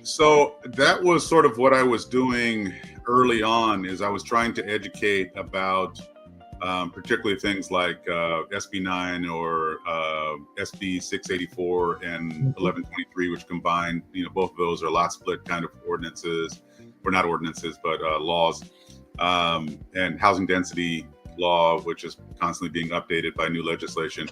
So that was sort of what I was doing early on, is I was trying to educate about particularly things like SB 9 or SB 684 and 1123, which combined, both of those are lot split kind of ordinances, or not ordinances, but laws, and housing density law, which is constantly being updated by new legislation.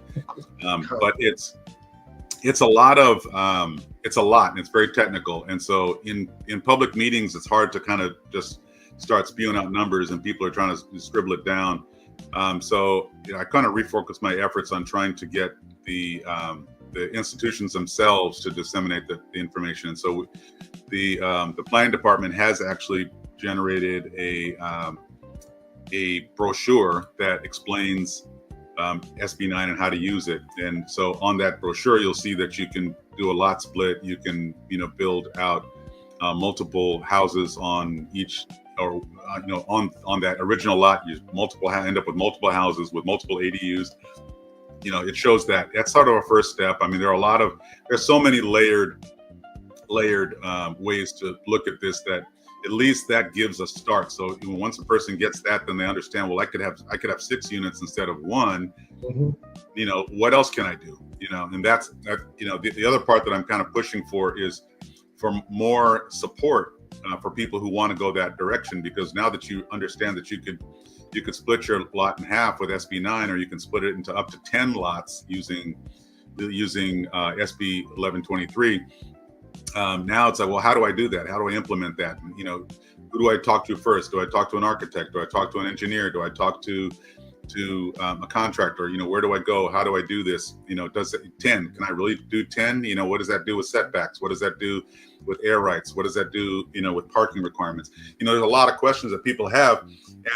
But it's a lot, and it's very technical. And so in public meetings, it's hard to kind of just start spewing out numbers and people are trying to scribble it down. So I kind of refocused my efforts on trying to get the institutions themselves to disseminate the information. And so the planning department has actually generated a brochure that explains SB 9 and how to use it. And so on that brochure, you'll see that you can do a lot split. You can, build out multiple houses on each, or on that original lot. You end up with multiple houses with multiple ADUs. It shows that. That's sort of a first step. I mean, there's so many layered ways to look at this, that at least that gives a start. So once a person gets that, then they understand, well, I could have 6 units instead of 1. Mm-hmm. What else can I do? And that's the other part that I'm kind of pushing for is for more support for people who want to go that direction, because now that you understand that you could split your lot in half with SB 9, or you can split it into up to 10 lots using SB 1123. Now it's like, well, how do I do that? How do I implement that? Who do I talk to first? Do I talk to an architect? Do I talk to an engineer? Do I talk to a contractor? Where do I go? How do I do this? Does it 10? Can I really do 10? What does that do with setbacks? What does that do with air rights? What does that do, with parking requirements? There's a lot of questions that people have,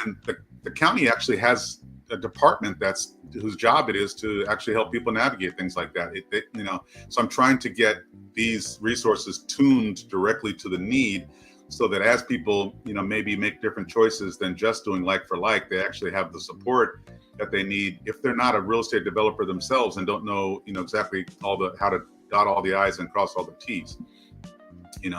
and the county actually has a department whose job it is to actually help people navigate things like that. So I'm trying to get these resources tuned directly to the need, so that as people, maybe make different choices than just doing like for like, they actually have the support that they need if they're not a real estate developer themselves and don't know, exactly how to dot all the I's and cross all the T's.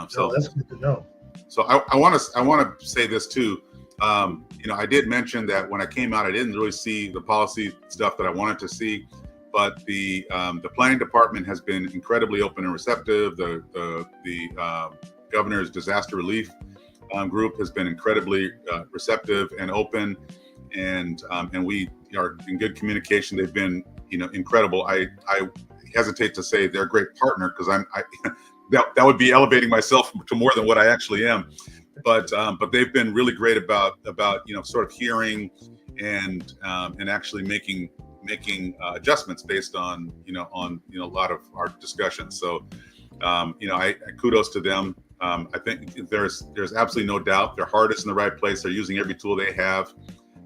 So that's good to know. So I want to say this too. I did mention that when I came out, I didn't really see the policy stuff that I wanted to see, but the planning department has been incredibly open and receptive. The governor's disaster relief group has been incredibly receptive and open, and we are in good communication. They've been, incredible. I hesitate to say they're a great partner, because that would be elevating myself to more than what I actually am. But they've been really great about sort of hearing and actually making adjustments based on a lot of our discussions. So I kudos to them. I think there's absolutely no doubt their heart is in the right place. They're using every tool they have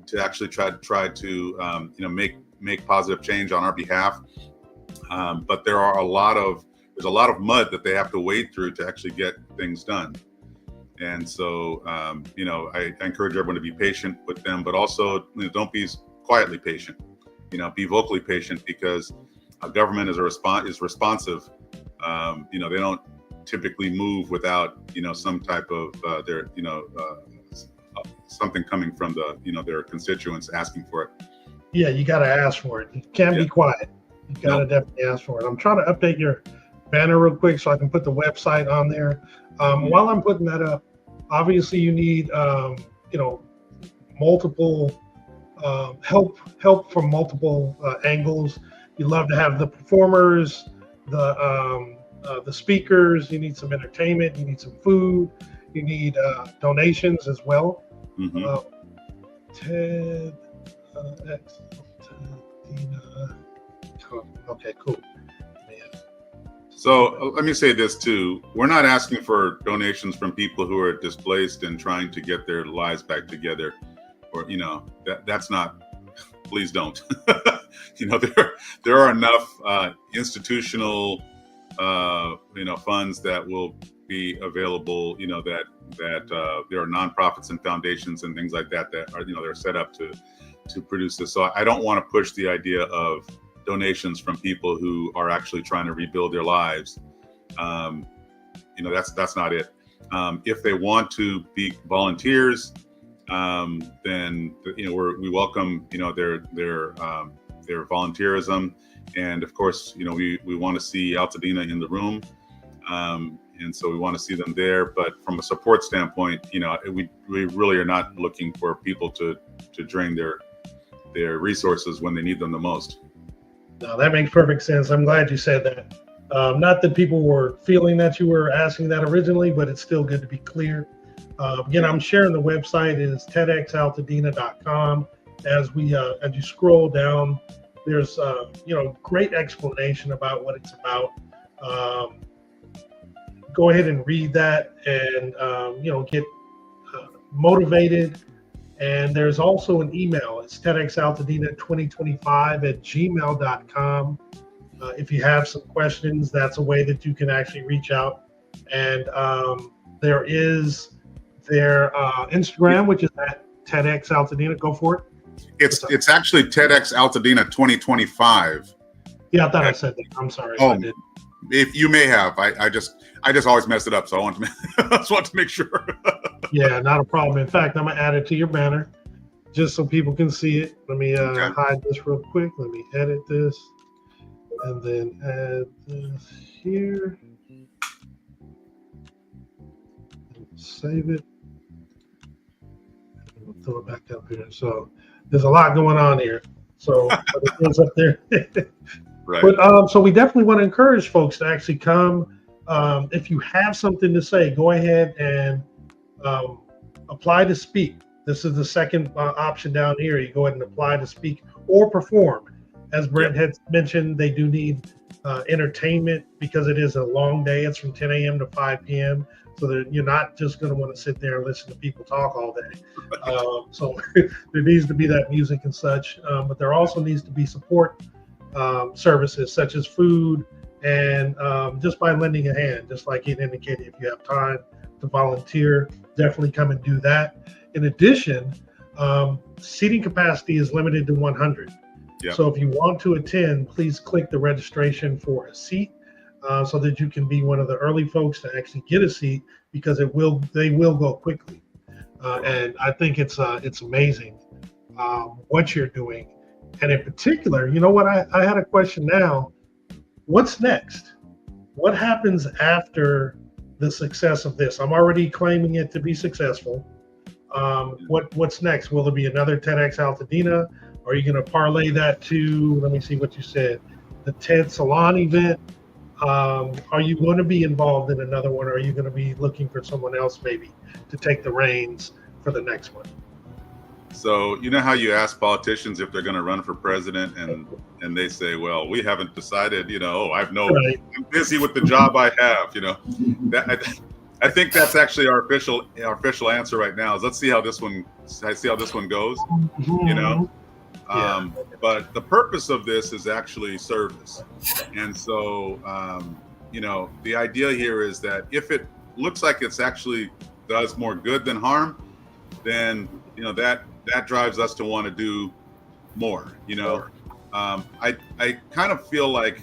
to actually try to make positive change on our behalf. But there's a lot of mud that they have to wade through to actually get things done. And so, I encourage everyone to be patient with them, but also, don't be quietly patient. Be vocally patient, because a government is responsive. They don't typically move without, some type of something coming from their constituents asking for it. Yeah, you got to ask for it. You can't be quiet. You got to definitely ask for it. I'm trying to update your banner real quick so I can put the website on there. While I'm putting that up, obviously you need, multiple help from multiple angles. You love to have the performers, the speakers. You need some entertainment. You need some food. You need donations as well. Mm-hmm. TEDx Altadena. Okay, cool. So let me say this too. We're not asking for donations from people who are displaced and trying to get their lives back together, or that's not. Please don't. There are enough institutional funds that will be available, that there are nonprofits and foundations and things like that are, they're set up to produce this. So I don't want to push the idea of donations from people who are actually trying to rebuild their lives. That's not it. If they want to be volunteers, then we welcome their volunteerism, and of course we want to see Altadena in the room, and so we want to see them there. But from a support standpoint, we really are not looking for people to drain their resources when they need them the most. No, that makes perfect sense. I'm glad you said that. Not that people were feeling that you were asking that originally, but it's still good to be clear. Again, I'm sharing the website is TEDxAltadena.com. As you scroll down, there's great explanation about what it's about. Go ahead and read that and get motivated. And there's also an email. It's TEDxAltadena2025@gmail.com. If you have some questions, that's a way that you can actually reach out. And there is their Instagram, which is at TEDx Altadena. Go for it. It's actually TEDx Altadena 2025. Yeah, I thought I said that. I'm sorry. Oh, I did. If you may have, I just always mess it up, so I just want to make sure. Yeah, not a problem. In fact, I'm gonna add it to your banner just so people can see it. Let me hide this real quick. Let me edit this and then add this here. Save it. We'll throw it back up here. So there's a lot going on here. So it goes up there. Right. But so we definitely want to encourage folks to actually come. If you have something to say, go ahead and apply to speak. This is the second option down here. You go ahead and apply to speak or perform. As Brent had mentioned, they do need entertainment because it is a long day. It's from 10 a.m. to 5 p.m. So that you're not just going to want to sit there and listen to people talk all day. So there needs to be that music and such. But there also needs to be support services such as food and just by lending a hand, just like he indicated, if you have time to volunteer, definitely come and do that. In addition, seating capacity is limited to 100. Yep. So if you want to attend, please click the registration for a seat so that you can be one of the early folks to actually get a seat, because they will go quickly. And I think it's amazing what you're doing. And in particular, you know what, I had a question now. What's next? What happens after the success of this? I'm already claiming it to be successful. What's next? Will there be another TEDx Altadena? Are you going to parlay that to, let me see what you said, the TED Salon event? Are you going to be involved in another one? Or are you going to be looking for someone else maybe to take the reins for the next one? So you know how you ask politicians if they're going to run for president, and they say, well, we haven't decided, I'm busy with the job I have, I think that's actually our official answer right now is let's see how this one goes, Yeah. But the purpose of this is actually service. And so, the idea here is that if it looks like it's actually does more good than harm, then, that drives us to want to do more, I kind of feel like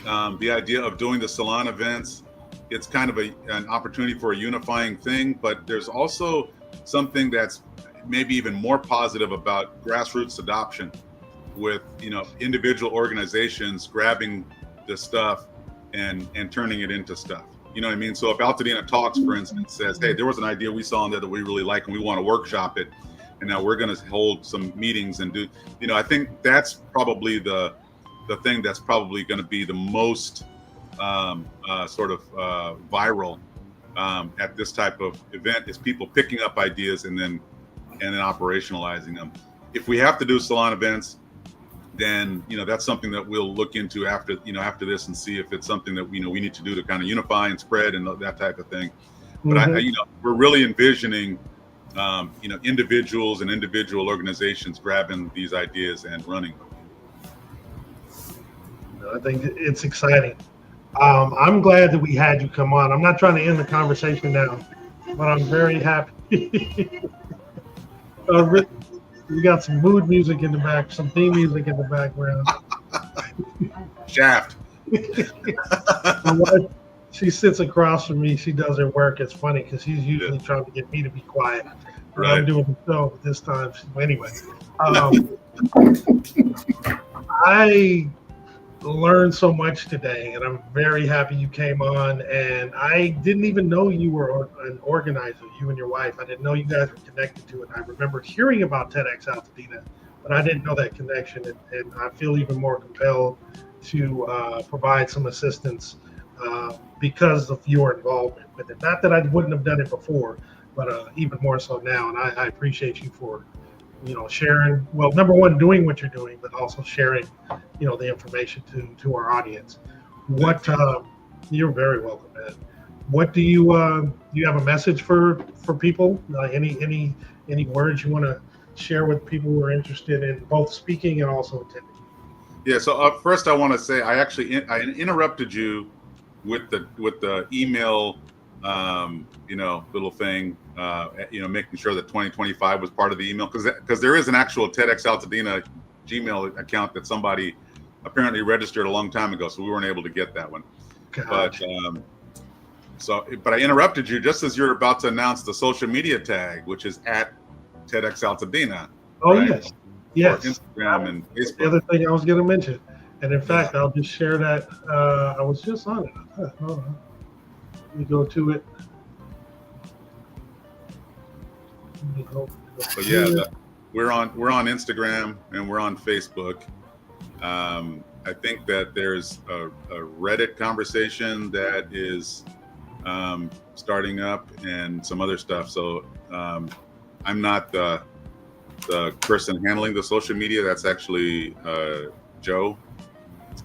the idea of doing the salon events, it's kind of an opportunity for a unifying thing, but there's also something that's maybe even more positive about grassroots adoption with, individual organizations grabbing the stuff and turning it into stuff. You know what I mean? So if Altadena Talks, for instance, says, hey, there was an idea we saw in there that we really like and we want to workshop it, and now we're going to hold some meetings and do, I think that's probably the thing that's probably going to be the most viral at this type of event is people picking up ideas and then operationalizing them. If we have to do salon events, then that's something that we'll look into after this and see if it's something that we need to do to kind of unify and spread and that type of thing. But we're really envisioning individuals and individual organizations grabbing these ideas and running them. I think it's exciting. I'm glad that we had you come on. I'm not trying to end the conversation now, but I'm very happy. We got some mood music in the back, some theme music in the background. Shaft. My wife, she sits across from me. She does her work. It's funny because she's usually trying to get me to be quiet. But Right. I'm doing the show, but this time. Anyway, I learned so much today, and I'm very happy you came on. And I didn't even know you were an organizer, you and your wife. I didn't know you guys were connected to it. I remember hearing about TEDx Altadena, but I didn't know that connection. And I feel even more compelled to provide some assistance because of your involvement with it. Not that I wouldn't have done it before, but even more so now. And I appreciate you for, sharing. Well, number one, doing what you're doing, but also sharing, the information to our audience. What you're very welcome, man. What do you have a message for people? Any words you want to share with people who are interested in both speaking and also attending? Yeah. So first, I want to say I interrupted you with the email, little thing, making sure that 2025 was part of the email because there is an actual TEDx Altadena Gmail account that somebody apparently registered a long time ago, so we weren't able to get that one. Gotcha. But I interrupted you just as you're about to announce the social media tag, which is at TEDx Altadena. Oh, right? Yes. Instagram and Facebook. The other thing I was going to mention, and in fact, I'll just share that. I was just on it. Hold on. Let me go to it. So we're on Instagram and we're on Facebook. I think that there's a Reddit conversation that is starting up and some other stuff. So I'm not the person handling the social media. That's actually Joe,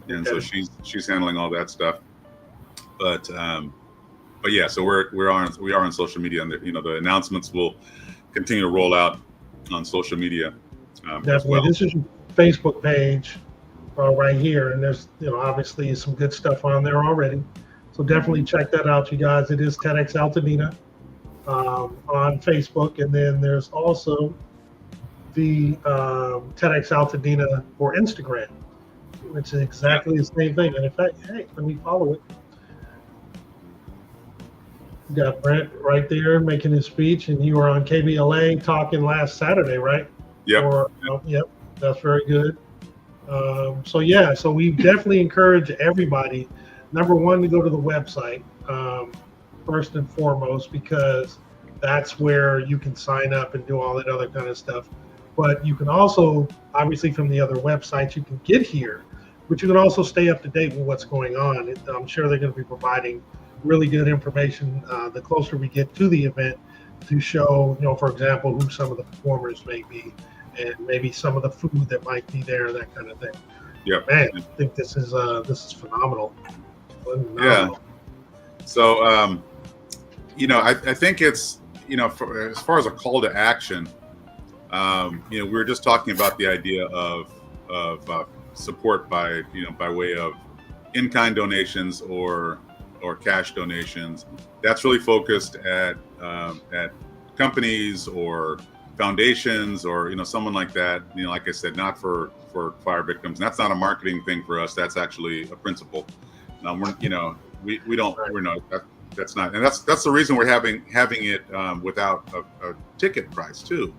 and so she's handling all that stuff. But yeah, so we are on social media, and the announcements will continue to roll out on social media. Definitely, well. This is your Facebook page right here, and there's obviously some good stuff on there already. So definitely check that out, you guys. It is TEDx Altadena on Facebook, and then there's also the TEDx Altadena for Instagram, which is exactly the same thing. And in fact, hey, let me follow it. You got Brent right there making his speech, and you were on KBLA talking last Saturday, right? Yep. Yep, that's very good. So we definitely encourage everybody, number one, to go to the website first and foremost, because that's where you can sign up and do all that other kind of stuff. But you can also, obviously from the other websites, you can get here, but you can also stay up to date with what's going on. I'm sure they're going to be providing really good information the closer we get to the event to show, for example, who some of the performers may be and maybe some of the food that might be there, that kind of thing. Yeah, man, I think this is phenomenal. Yeah. So, I think it's, as far as a call to action, we were just talking about the idea of support by way of in-kind donations or cash donations. That's really focused at companies or foundations or someone like that. Like I said, not for fire victims. And that's not a marketing thing for us. That's actually a principle. That's not, and that's the reason we're having it without a ticket price too.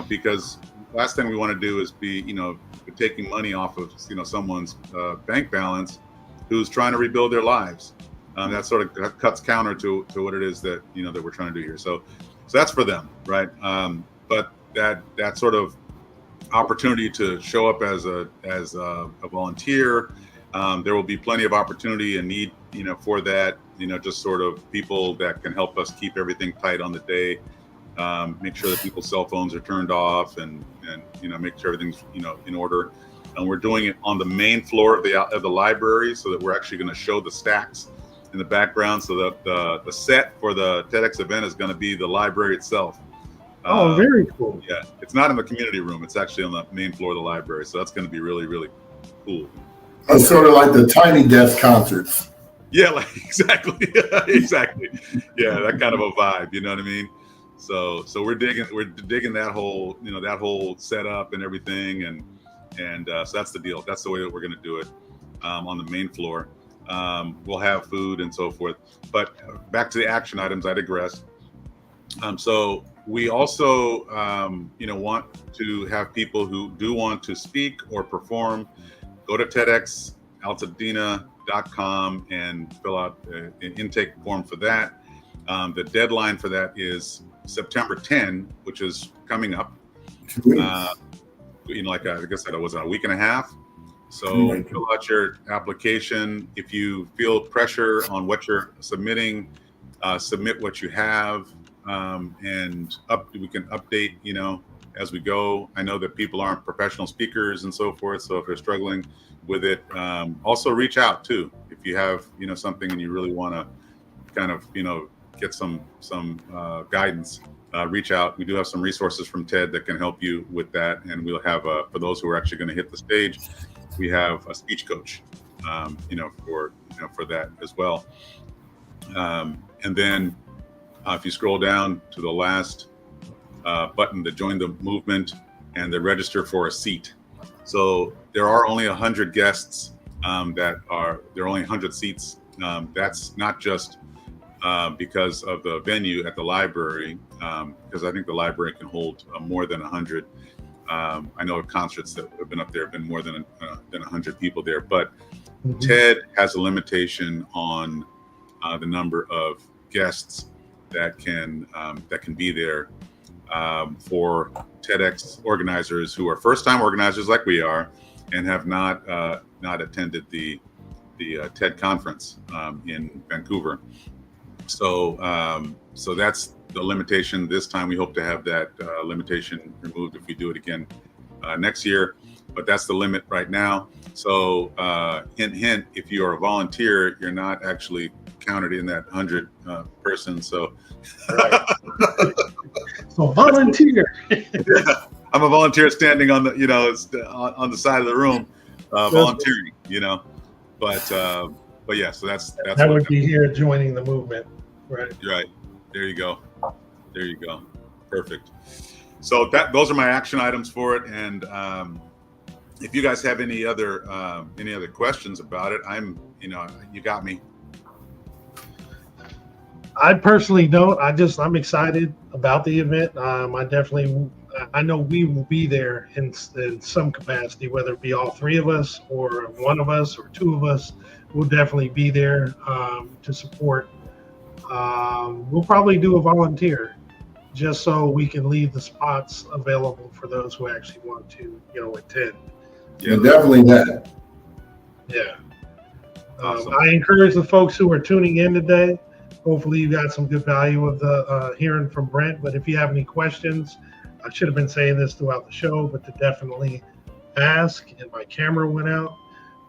Because last thing we want to do is be taking money off of someone's bank balance who's trying to rebuild their lives. That sort of cuts counter to what it is that that we're trying to do here. So that's for them, right? But that sort of opportunity to show up as a volunteer, there will be plenty of opportunity and need for that. Just sort of people that can help us keep everything tight on the day. Make sure that people's cell phones are turned off and make sure everything's in order. And we're doing it on the main floor of the library, so that we're actually going to show the stacks in the background. So that the set for the TEDx event is going to be the library itself. Oh, very cool. Yeah, it's not in the community room. It's actually on the main floor of the library. So that's going to be really, really cool. It's sort of like the Tiny Desk concerts. Yeah, like exactly, exactly. Yeah, that kind of a vibe. You know what I mean? So we're digging that whole that whole setup and everything, and so that's the deal. That's the way that we're going to do it on the main floor. We'll have food and so forth. But back to the action items. I digress. So we also want to have people who do want to speak or perform go to TEDx Altadena.com and fill out an intake form for that. The deadline for that is September 10, which is coming up. Like I guess that was a week and a half. So fill out your application. If you feel pressure on what you're submitting, submit what you have, and we can update, as we go. I know that people aren't professional speakers and so forth. So if they're struggling with it, also reach out too. If you have, something and you really want to kind of, get some guidance, reach out. We do have some resources from TED that can help you with that. And we'll have, for those who are actually going to hit the stage, we have a speech coach, for that as well. And then if you scroll down to the last button, to join the movement and to register for a seat. So there are only 100 guests there are only 100 seats. That's not just because of the venue at the library, because I think the library can hold more than 100. I know of concerts that have been up there have been more than 100 people there, but TED has a limitation on the number of guests that can be there for TEDx organizers who are first-time organizers like we are and have not attended the TED conference in Vancouver. So that's the limitation this time. We hope to have that limitation removed if we do it again next year, but that's the limit right now. So hint, hint, if you are a volunteer, you're not actually counted in that 100 person. So, right. So volunteer. Yeah, I'm a volunteer standing on the on the side of the room, volunteering. But yeah, so that's that would be here joining the movement, right? Right. There you go. Perfect. So those are my action items for it. And if you guys have any other questions about it, you got me. I personally don't. I'm excited about the event. I know we will be there in some capacity, whether it be all three of us or one of us or two of us. We'll definitely be there to support. We'll probably do a volunteer just so we can leave the spots available for those who actually want to, attend. Yeah, definitely that. Yeah. Awesome. I encourage the folks who are tuning in today. Hopefully you got some good value of the hearing from Brent. But if you have any questions, I should have been saying this throughout the show, but to definitely ask. And my camera went out.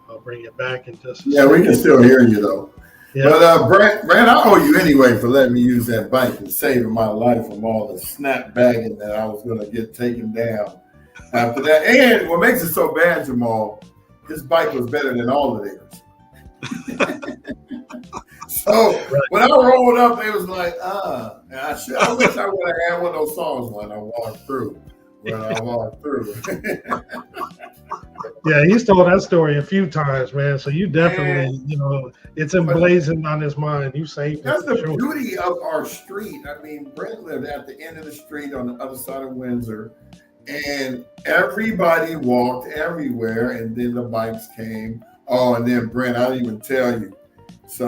I'll bring it back in just a second. We can still hear you though. Yeah. But Brent, I owe you anyway for letting me use that bike and saving my life from all the snap bagging that I was going to get taken down after that. And what makes it so bad, Jamal, this bike was better than all of theirs. So when I rolled up, it was like, and I wish I would have had one of those songs when I walked through. Yeah, he's told that story a few times, man. So you definitely, it's emblazoned on his mind. You saved it. That's the beauty of our street. I mean, Brent lived at the end of the street on the other side of Windsor, and everybody walked everywhere, and then the bikes came. Oh, and then Brent, I didn't even tell you. So,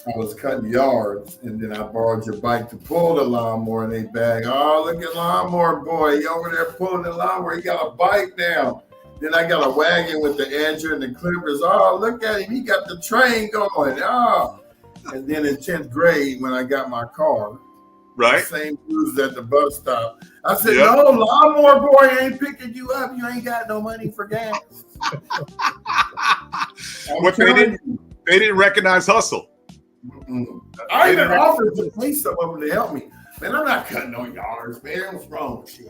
I was cutting yards, and then I borrowed your bike to pull the lawnmower in a bag. Oh, look at lawnmower boy. He over there pulling the lawnmower. He got a bike now. Then I got a wagon with the engine and the clippers. Oh, look at him. He got the train going. Oh. And then in 10th grade, when I got my car, right, same dudes at the bus stop, I said, No, lawnmower boy ain't picking you up. You ain't got no money for gas. They didn't recognize hustle. I even offered to pay some of them to help me. Man, I'm not cutting no yards, man. What's wrong with you?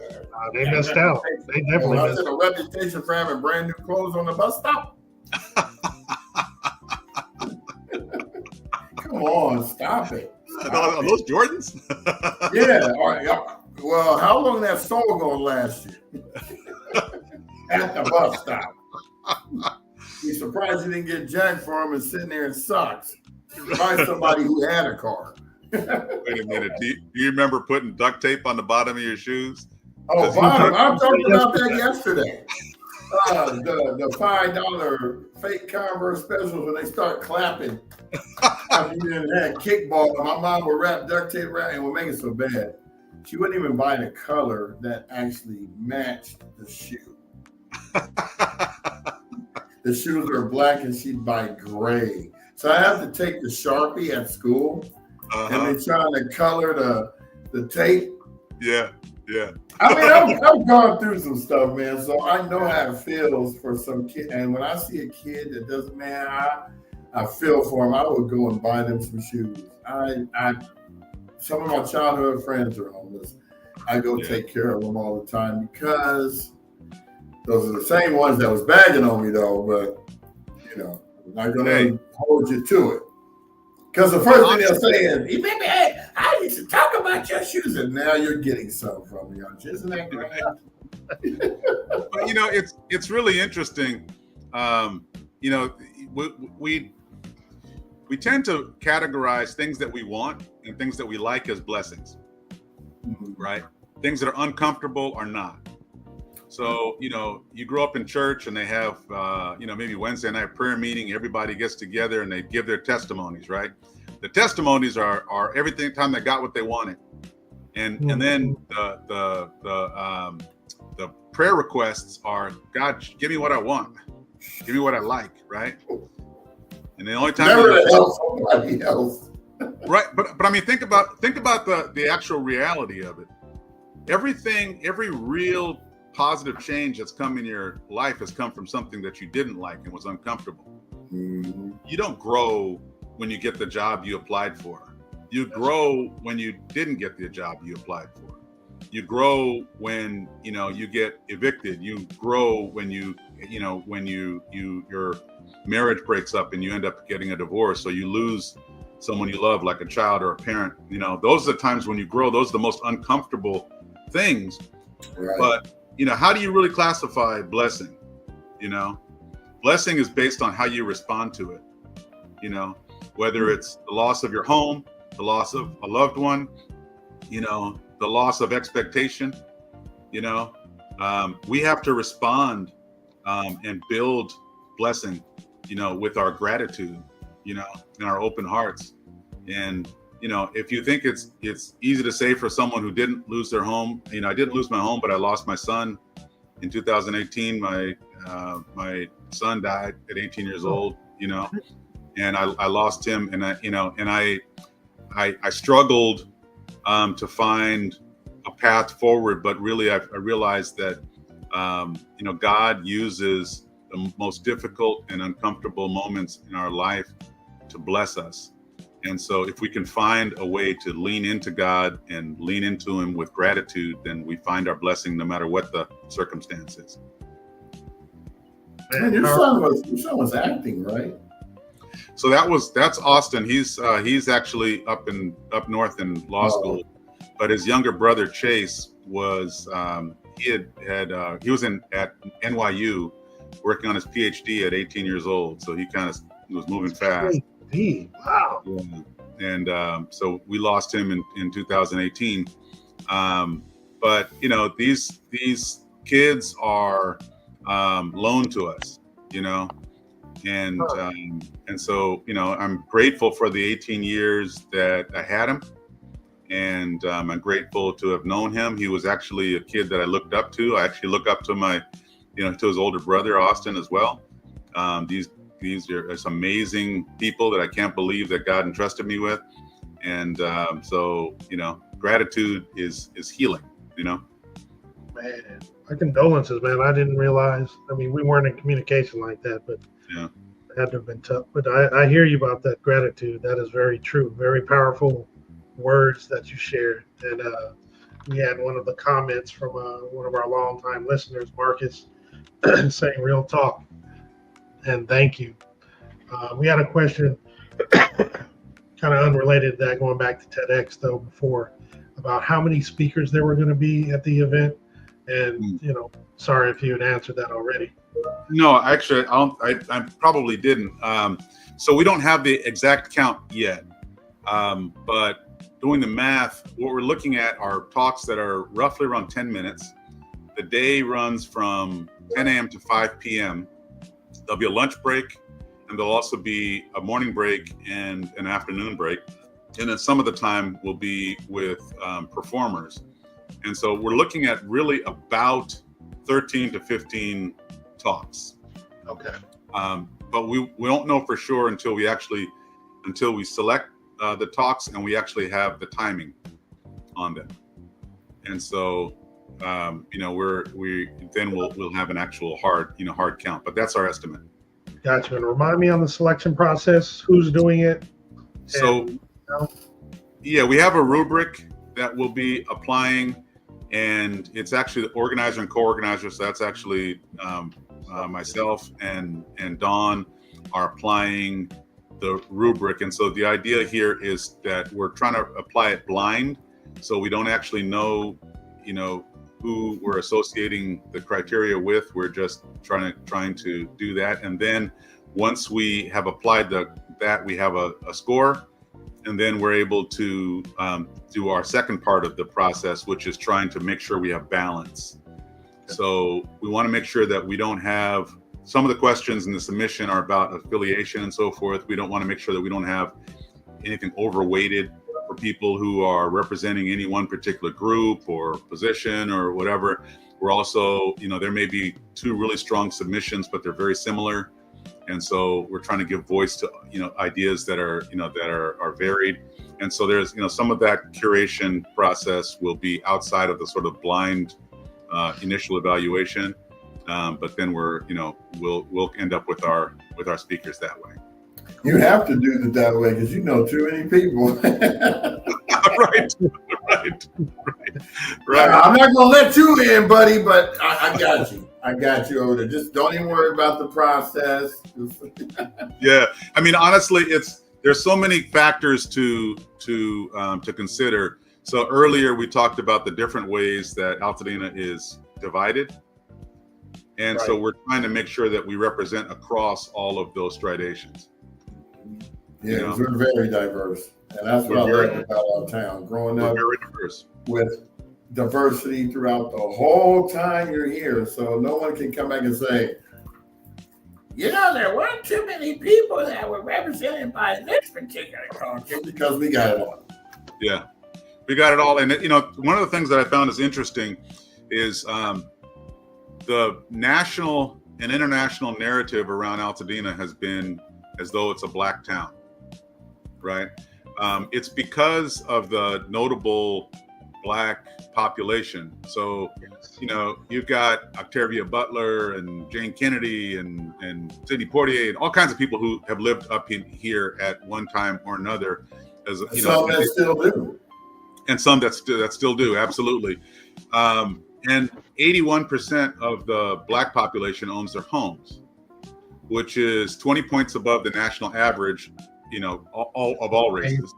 They missed out. They definitely missed out. A reputation for having brand new clothes on the bus stop. Come on, stop it. Are those Jordans? Yeah. All right. Well, how long that sole gonna last you? At the bus stop. Be surprised you didn't get jacked for him and sitting there in socks. Find somebody who had a car. Wait a minute. Do you remember putting duct tape on the bottom of your shoes? Oh, bottom. I talked about that yesterday. The $5 fake Converse specials when they start clapping. After you didn't have kickball, my mom would wrap duct tape around and would make it so bad. She wouldn't even buy the color that actually matched the shoe. The shoes are black and she'd buy gray. So I have to take the Sharpie at school and they're trying to color the tape. Yeah. I mean, I've gone through some stuff, man. So I know how it feels for some kid. And when I see a kid that doesn't, man, I feel for him. I would go and buy them some shoes. Some of my childhood friends are homeless. I go take care of them all the time because those are the same ones that was bagging on me, though. But you know, I'm not gonna hold you to it. Because the first thing they'll say is, "Hey, I used to talk about your shoes," and now you're getting some from me, aren't you? Isn't that great? But, you know, it's really interesting. You know, we tend to categorize things that we want and things that we like as blessings, right? Things that are uncomfortable are not. So, you know, you grow up in church and they have, you know, maybe Wednesday night prayer meeting, everybody gets together and they give their testimonies, right? The testimonies are everything time they got what they wanted. And then the prayer requests are, God, give me what I want. Give me what I like, right? And the only time never to help somebody else. Right. But I mean, think about the actual reality of it. Every real positive change that's come in your life has come from something that you didn't like and was uncomfortable. You don't grow when you get the job you applied for. You grow when you didn't get the job you applied for. You grow when, you know, you get evicted. You grow when your marriage breaks up and you end up getting a divorce, or you lose someone you love, like a child or a parent. You know, those are the times when you grow. Those are the most uncomfortable things. Right. But you know, how do you really classify blessing? You know, blessing is based on how you respond to it. You know, whether it's the loss of your home, the loss of a loved one, you know, the loss of expectation, you know, we have to respond and build blessing, you know, with our gratitude, you know, and our open hearts. And, you know, if you think it's easy to say for someone who didn't lose their home, you know, I didn't lose my home, but I lost my son in 2018. My son died at 18 years old, you know, and I lost him, and I struggled to find a path forward, but really I realized that, you know, God uses the most difficult and uncomfortable moments in our life to bless us. And so if we can find a way to lean into God and lean into him with gratitude, then we find our blessing no matter what the circumstances. Man, your son was acting, right? So that's Austin. He's actually up north in law school, but his younger brother Chase was he was at NYU working on his PhD at 18 years old. So he kind of was moving fast. Wow. Yeah. And so we lost him in 2018. But you know, these kids are loaned to us, you know, and so, you know, I'm grateful for the 18 years that I had him, and I'm grateful to have known him. He was actually a kid that I looked up to. I actually look up to to his older brother Austin as well. These are some amazing people that I can't believe that God entrusted me with. And so, you know, gratitude is healing, you know. Man, my condolences, man. I didn't realize. I mean, we weren't in communication like that, but yeah, it had to have been tough. But I hear you about that gratitude. That is very true. Very powerful words that you shared. And we had one of the comments from one of our longtime listeners, Marcus, saying real talk. And thank you. We had a question kind of unrelated to that, going back to TEDx though before, about how many speakers there were going to be at the event, and sorry if you had answered that already. No, actually, I probably didn't. So we don't have the exact count yet, but doing the math, what we're looking at are talks that are roughly around 10 minutes. The day runs from 10 a.m. to 5 p.m. There'll be a lunch break, and there'll also be a morning break and an afternoon break. And then some of the time will be with performers. And so we're looking at really about 13 to 15 talks. Okay. But we don't know for sure until we select the talks and we actually have the timing on them. And so we'll have an actual hard count, but that's our estimate. Gotcha. And remind me on the selection process, who's doing it? So we have a rubric that will be applying, and it's actually the organizer and co-organizer. So that's actually myself and Dawn are applying the rubric. And so the idea here is that we're trying to apply it blind, so we don't actually know, who we're associating the criteria with. We're just trying to do that. And then once we have applied that, we have a score, and then we're able to do our second part of the process, which is trying to make sure we have balance. So we want to make sure that we don't have, some of the questions in the submission are about affiliation and so forth. We don't want to make sure that we don't have anything overweighted for people who are representing any one particular group or position or whatever. We're also, there may be two really strong submissions, but they're very similar. And so we're trying to give voice to, ideas that are, are varied. And so there's, some of that curation process will be outside of the sort of blind initial evaluation. But then we'll end up with our speakers that way. You have to do it that way because you know too many people. Right. I'm not gonna let you in, buddy, but I got you. I got you over there. Just don't even worry about the process. Yeah, I mean, honestly, there's so many factors to consider. So earlier we talked about the different ways that Altadena is divided. And so we're trying to make sure that we represent across all of those striations. Yeah, we're very diverse. And that's what I like about our town. Growing up with diversity throughout the whole time you're here. So no one can come back and say, there weren't too many people that were represented by this particular culture, because we got it all. Yeah, we got it all. And, one of the things that I found is interesting is the national and international narrative around Altadena has been as though it's a black town, right? It's because of the notable black population. So, you've got Octavia Butler and Jane Kennedy and Sidney Poitier and all kinds of people who have lived up in here at one time or another. Some that still do. And some that still do, absolutely. And 81% of the black population owns their homes, which is 20 points above the national average, all races.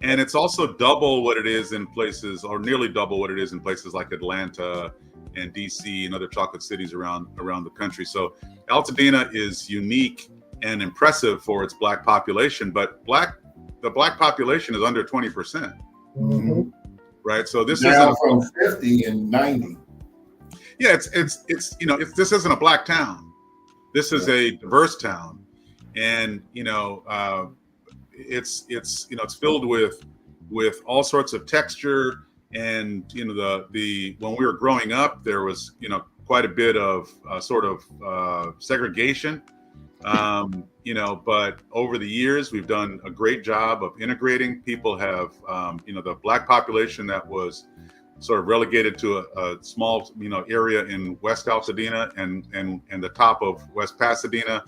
And it's also double what it is in places, or nearly double what it is in places like Atlanta and DC and other chocolate cities around the country. So Altadena is unique and impressive for its black population, but the black population is under 20%. Mm-hmm. Right. So this now is from 50 and 90. Yeah, this isn't a black town. This is a diverse town, and it's filled with all sorts of texture. And when we were growing up, there was quite a bit of segregation. But over the years, we've done a great job of integrating. People have, the black population that was sort of relegated to a small, area in West Altadena and the top of West Pasadena.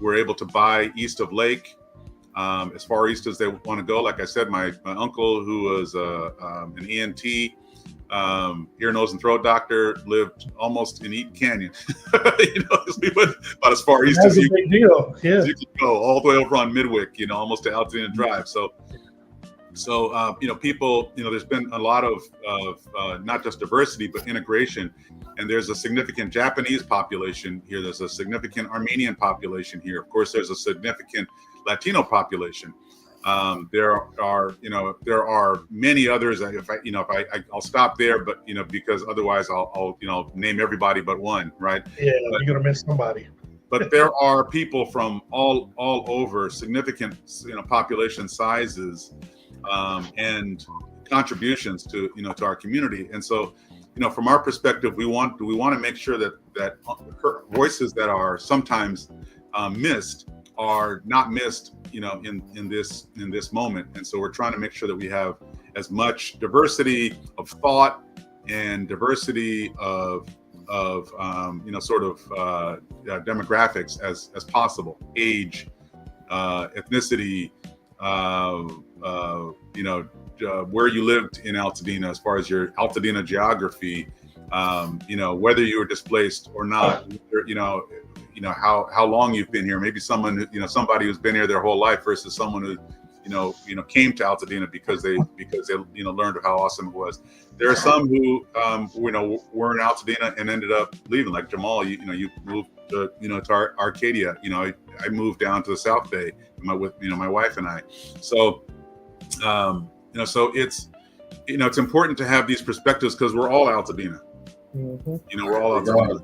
We're able to buy east of Lake, as far east as they want to go. Like I said, my uncle, who was an ENT, ear, nose, and throat doctor, lived almost in Eaton Canyon. We went about as far east as a big deal. Yeah. you could go, all the way over on Midwick, almost to Altadena Drive. So people, there's been a lot of not just diversity, but integration. And there's a significant Japanese population here. There's a significant Armenian population here. Of course, there's a significant Latino population. There are many others. I'll stop there, but because otherwise I'll name everybody but one, right? Yeah, you're gonna miss somebody. But there are people from all over, significant population sizes, and contributions to to our community. And so from our perspective, we want to make sure that voices that are sometimes missed are not missed in this moment. And so we're trying to make sure that we have as much diversity of thought and diversity of demographics as possible, age, ethnicity, where you lived in Altadena, as far as your Altadena geography, whether you were displaced or not, how long you've been here. Maybe somebody who's been here their whole life versus someone who came to Altadena because they learned how awesome it was. There are some who were in Altadena and ended up leaving, like Jamal. You moved to Arcadia. I moved down to the South Bay with my wife and I. So so it's important to have these perspectives because we're all Altadena. Mm-hmm. We're all Altadena.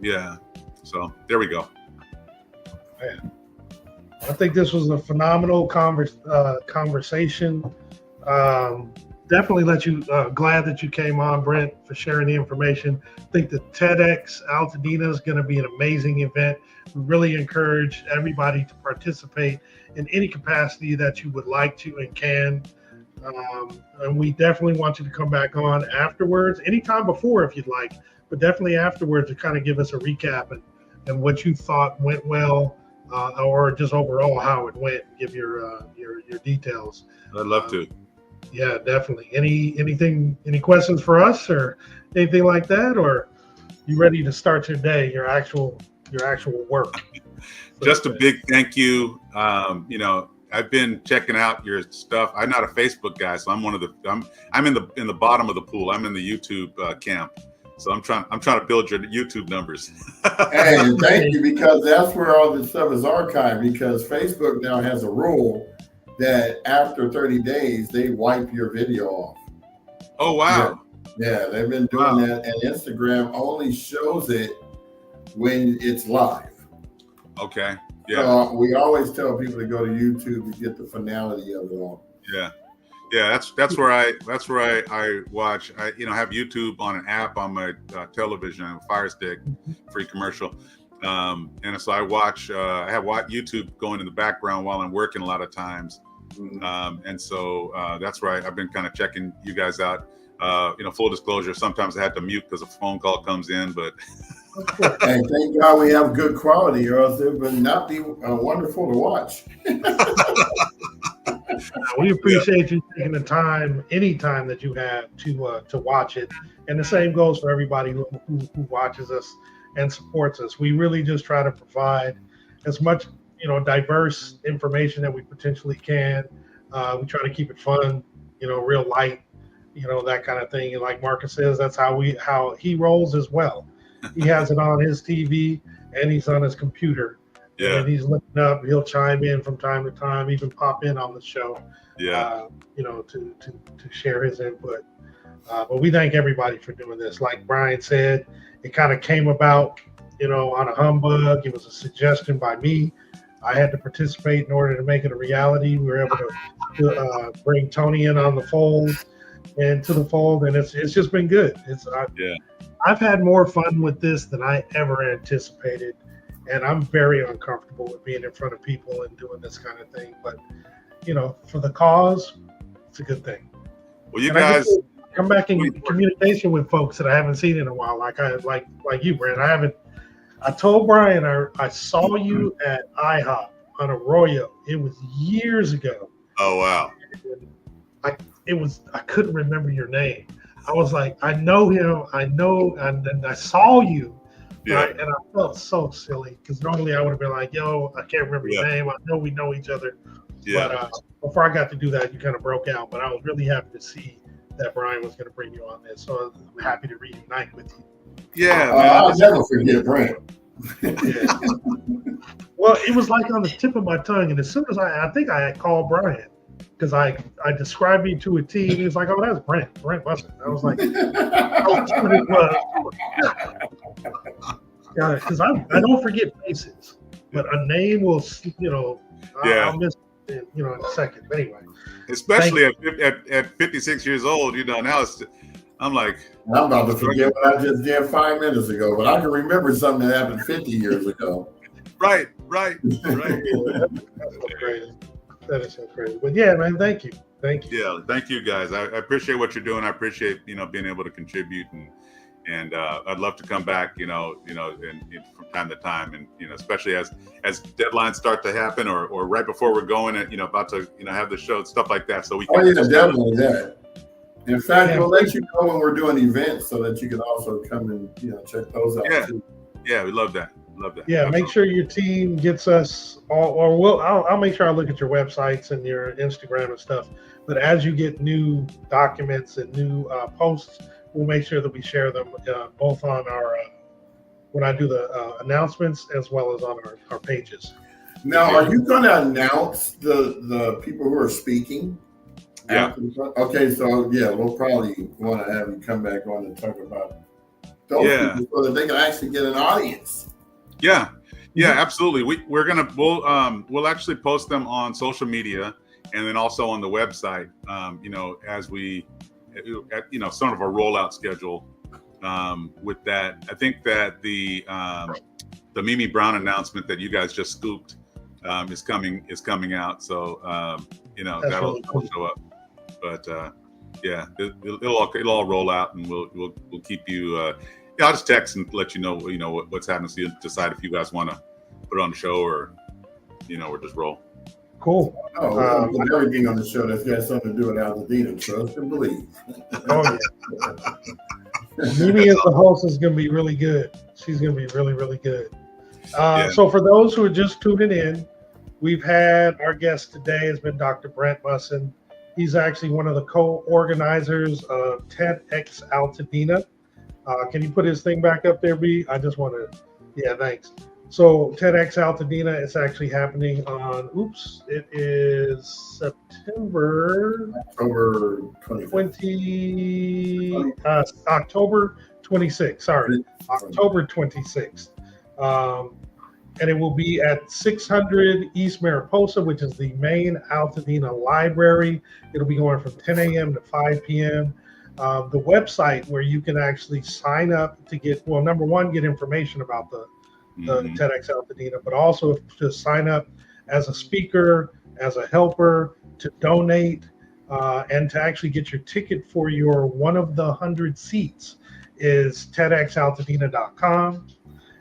Yeah. So there we go. Man. I think this was a phenomenal conversation. Definitely glad that you came on, Brent, for sharing the information. I think the TEDx Altadena is going to be an amazing event. We really encourage everybody to participate in any capacity that you would like to and can. And we definitely want you to come back on afterwards, anytime before if you'd like, but definitely afterwards to kind of give us a recap and what you thought went well. Or just overall how it went. Give your details. I'd love to. Yeah, definitely. Any questions for us or anything like that? Or you ready to start your day, your actual work? Just a big thank you. I've been checking out your stuff. I'm not a Facebook guy, so I'm in the bottom of the pool. I'm in the YouTube camp. So I'm trying to build your YouTube numbers. Hey, thank you, because that's where all this stuff is archived, because Facebook now has a rule that after 30 days, they wipe your video off. Oh, wow. Yeah, they've been doing that, and Instagram only shows it when it's live. Okay, yeah. So we always tell people to go to YouTube to get the finality of it all. Yeah. Yeah, that's where I watch. I have YouTube on an app on my television, a Fire Stick, free commercial, and so I watch. I have YouTube going in the background while I'm working a lot of times, and so that's where I've been kind of checking you guys out. Full disclosure, sometimes I had to mute because a phone call comes in, but. And thank God we have good quality, or else it would not be wonderful to watch. We appreciate you taking the time, any time that you have to watch it. And the same goes for everybody who watches us and supports us. We really just try to provide as much, diverse information that we potentially can. We try to keep it fun, real light, that kind of thing. And like Marcus says, that's how he rolls as well. He has it on his TV and he's on his computer. Yeah. And he's looking up. He'll chime in from time to time, even pop in on the show. Yeah. To share his input. But we thank everybody for doing this. Like Brian said, it kind of came about, on a humbug. It was a suggestion by me. I had to participate in order to make it a reality. We were able to bring Tony in on the fold and it's just been good. I've had more fun with this than I ever anticipated. And I'm very uncomfortable with being in front of people and doing this kind of thing. But, for the cause, it's a good thing. Well, you guys come back in communication with folks that I haven't seen in a while. Like you, Brent. I told Brian I saw you at IHOP on Arroyo. It was years ago. Oh, wow. I couldn't remember your name. I was like, I know him. I know, and I saw you. Yeah. Right? And I felt so silly because normally I would have been like, yo, I can't remember your name. I know we know each other. Yeah. But before I got to do that, you kind of broke out. But I was really happy to see that Brian was going to bring you on this. So I'm happy to reunite with you. Yeah, man. I'll never forget Brent. Yeah. Well, it was like on the tip of my tongue. And as soon as I think I had called Brian because I described him to a T. And he was like, oh, that's Brent Musson. I was like, oh, it was. Yeah, because I don't forget faces, but a name will, I'll miss it, in a second. But anyway, especially at 56 years old, now I'm like, I'm about to forget what I just did 5 minutes ago, but I can remember something that happened 50 years ago. Right. That's so crazy. That is so crazy. But yeah, man, thank you. Yeah, thank you guys. I appreciate what you're doing. I appreciate being able to contribute and I'd love to come back, and from time to time, and especially as deadlines start to happen, or right before we're going, and about to have the show, stuff like that. So we can. Oh yeah, definitely that. In fact, we'll let you know when we're doing events so that you can also come and check those out. Yeah, too. Yeah, we love that. Yeah, make sure your team gets us all, or I'll make sure I look at your websites and your Instagram and stuff. But as you get new documents and new posts, we'll make sure that we share them both on our when I do the announcements as well as on our pages. Now, are you going to announce the people who are speaking? Yeah. Okay, so we'll probably want to have you come back on and talk about those people so that they can actually get an audience. Yeah, absolutely. We'll actually post them on social media and then also on the website. As we sort of a rollout schedule with that. I think that the Mimi Brown announcement that you guys just scooped is coming out. So that'll show up. But it'll all roll out, and we'll keep you. I'll just text and let you know what's happening, so you decide if you guys want to put it on the show or just roll. Cool. Oh, we'll put everything on the show that's got something to do with Altadena. Trust and believe. Oh yeah. Mimi as the host is going to be really good. She's going to be really, really good. So for those who are just tuning in, we've had our guest today has been Dr. Brent Musson. He's actually one of the co-organizers of TEDx Altadena. Can you put his thing back up there, B? I just want to, thanks. So TEDx Altadena is actually happening on, it is October 26th, sorry, October 26th. And it will be at 600 East Mariposa, which is the main Altadena library. It'll be going from 10 a.m. to 5 p.m. The website where you can actually sign up to get, number one, get information about the TEDx Altadena, but also to sign up as a speaker, as a helper, to donate, and to actually get your ticket for your one of the 100 seats is TEDxAltadena.com.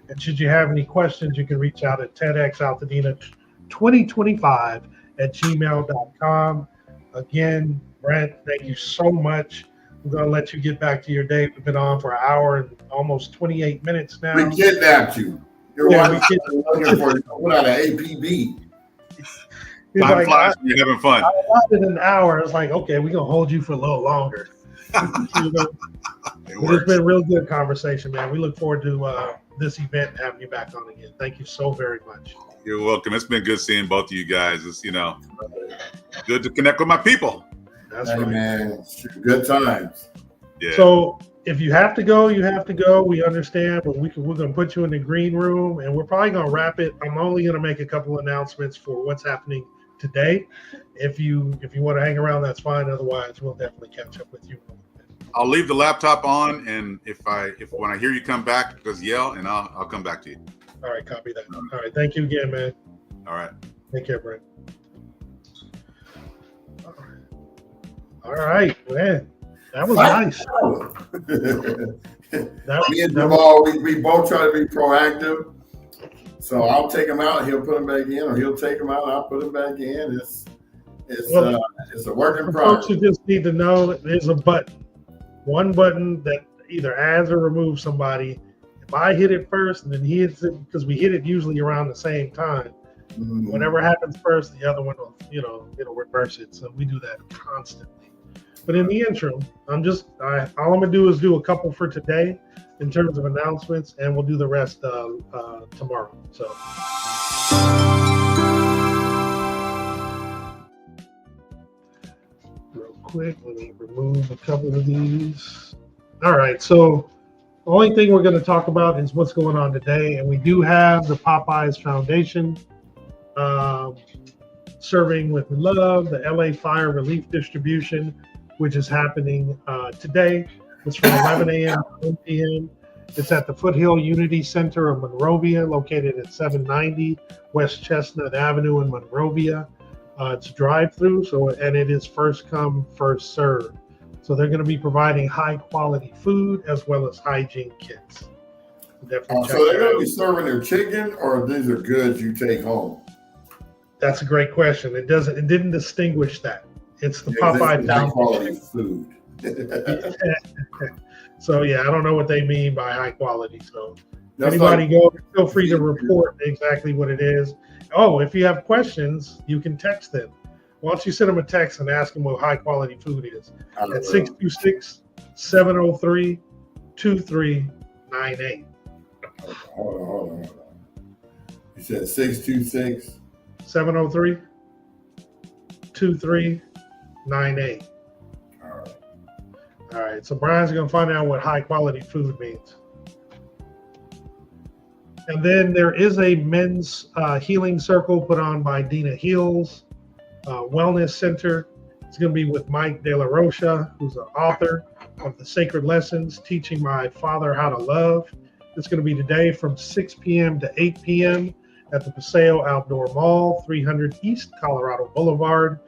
And should you have any questions, you can reach out at TEDxAltadena2025@gmail.com. Again, Brent, thank you so much. I'm going to let you get back to your day. We've been on for an hour and almost 28 minutes now. We kidnapped you. You're looking for you. What out of APB? Time flies when you're having fun. I allotted an hour. It's like, okay, we're going to hold you for a little longer. It's been a real good conversation, man. We look forward to this event and having you back on again. Thank you so very much. You're welcome. It's been good seeing both of you guys. It's good to connect with my people. That's right, man. Good times. Yeah. So if you have to go, you have to go. We understand, but we're going to put you in the green room, and we're probably going to wrap it. I'm only going to make a couple announcements for what's happening today. If you want to hang around, that's fine. Otherwise, we'll definitely catch up with you. I'll leave the laptop on, and if when I hear you come back, just yell, and I'll come back to you. All right, copy that. All right, thank you again, man. All right. Take care, Brent. All right, man. That was nice. Me and Jamal, we both try to be proactive. So I'll take him out, he'll put him back in, or he'll take him out, I'll put him back in. It's a work in progress. Folks who just need to know there's a button. one button that either adds or removes somebody. If I hit it first and then he hits it, because we hit it usually around the same time, whatever happens first, the other one will, it'll reverse it. So we do that constantly. But in the interim, all I'm gonna do is do a couple for today in terms of announcements, and we'll do the rest tomorrow. So. Real quick, let me remove a couple of these. All right, so the only thing we're going to talk about is what's going on today, and we do have the Popeyes Foundation serving with love, the LA Fire Relief Distribution, which is happening today. It's from 11 a.m. to 1 p.m. It's at the Foothill Unity Center of Monrovia, located at 790 West Chestnut Avenue in Monrovia. It's drive-through, and it is first come, first served. So they're going to be providing high-quality food as well as hygiene kits. So they're going to be serving their chicken, or these are goods you take home? That's a great question. It didn't distinguish that. It's the Popeye high-quality food. So I don't know what they mean by high quality. So anybody feel free to report exactly what it is. Oh, if you have questions, you can text them. Why don't you send them a text and ask them what high quality food is at 626-703-2398. Hold on. You said 626? 703-2398. All right, so Brian's going to find out what high quality food means. And then there is a men's healing circle put on by Dina Heals Wellness Center. It's going to be with Mike De La Rocha, who's an author of The Sacred Lessons, Teaching My Father How to Love. It's going to be today from 6 p.m. to 8 p.m. at the Paseo Outdoor Mall, 300 East Colorado Boulevard,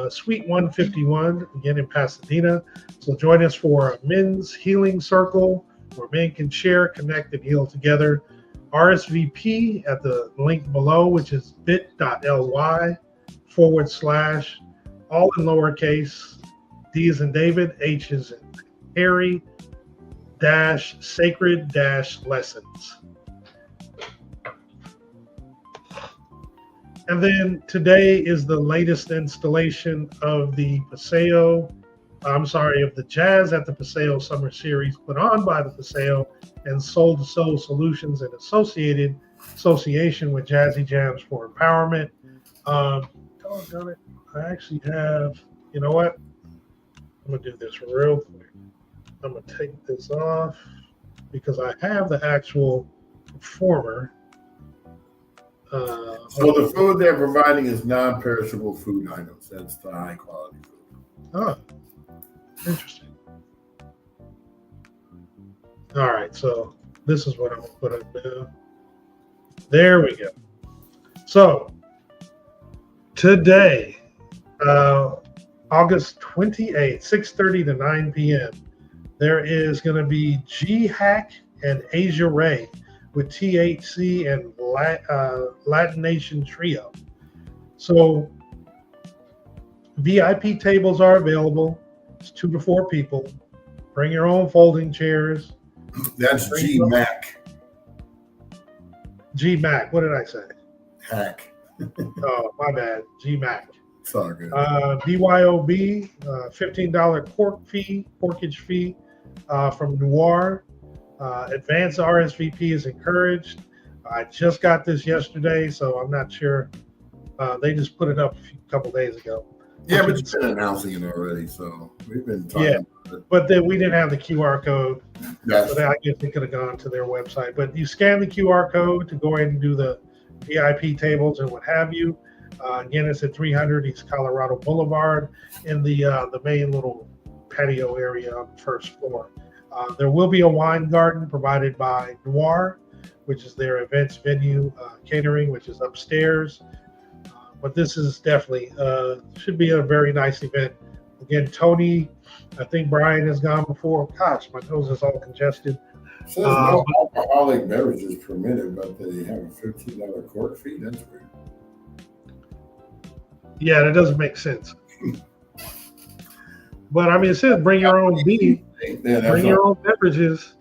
Suite 151, again in Pasadena. So join us for a men's healing circle where men can share, connect, and heal together. RSVP at the link below, which is bit.ly/ all in lowercase, D is in David, H is in Harry, --sacred -lessons. And then today is the latest installation of the Jazz at the Paseo Summer Series put on by the Paseo and Soul to Soul Solutions in association with Jazzy Jams for Empowerment. Doggone it. I actually have, you know what? I'm going to do this real quick. I'm going to take this off because I have the actual performer. So the food they're providing is non-perishable food items. That's the high quality food. Oh, interesting. All right, so this is what I'm going to put up now. There we go. So today, August 28th, 6:30 to 9 p.m., there is going to be G-Hack and Asia Ray with THC and Latin Nation Trio. So VIP tables are available. It's 2 to 4 people. Bring your own folding chairs. That's G-Mac. G-Mac. What did I say? Hack. Oh, my bad. G-Mac. It's all good. BYOB, $15 porkage fee from Noir. Advanced RSVP is encouraged. I just got this yesterday, so I'm not sure. They just put it up a couple days ago. Yeah, but you've been announcing it already, so we've been talking about it. But then we didn't have the QR code. Yes. So I guess they could have gone to their website. But you scan the QR code to go ahead and do the VIP tables and what have you. Again, it's at 300 East Colorado Boulevard in the main little patio area on the first floor. There will be a wine garden provided by Noir, which is their events venue catering, which is upstairs. But this is definitely should be a very nice event. Again, Tony, I think Brian has gone before. Gosh, my nose is all congested. It says no alcoholic beverages permitted, but they have a $15 court fee. That's weird. Yeah, that doesn't make sense. But I mean, it says bring your own beer, bring your own beverages.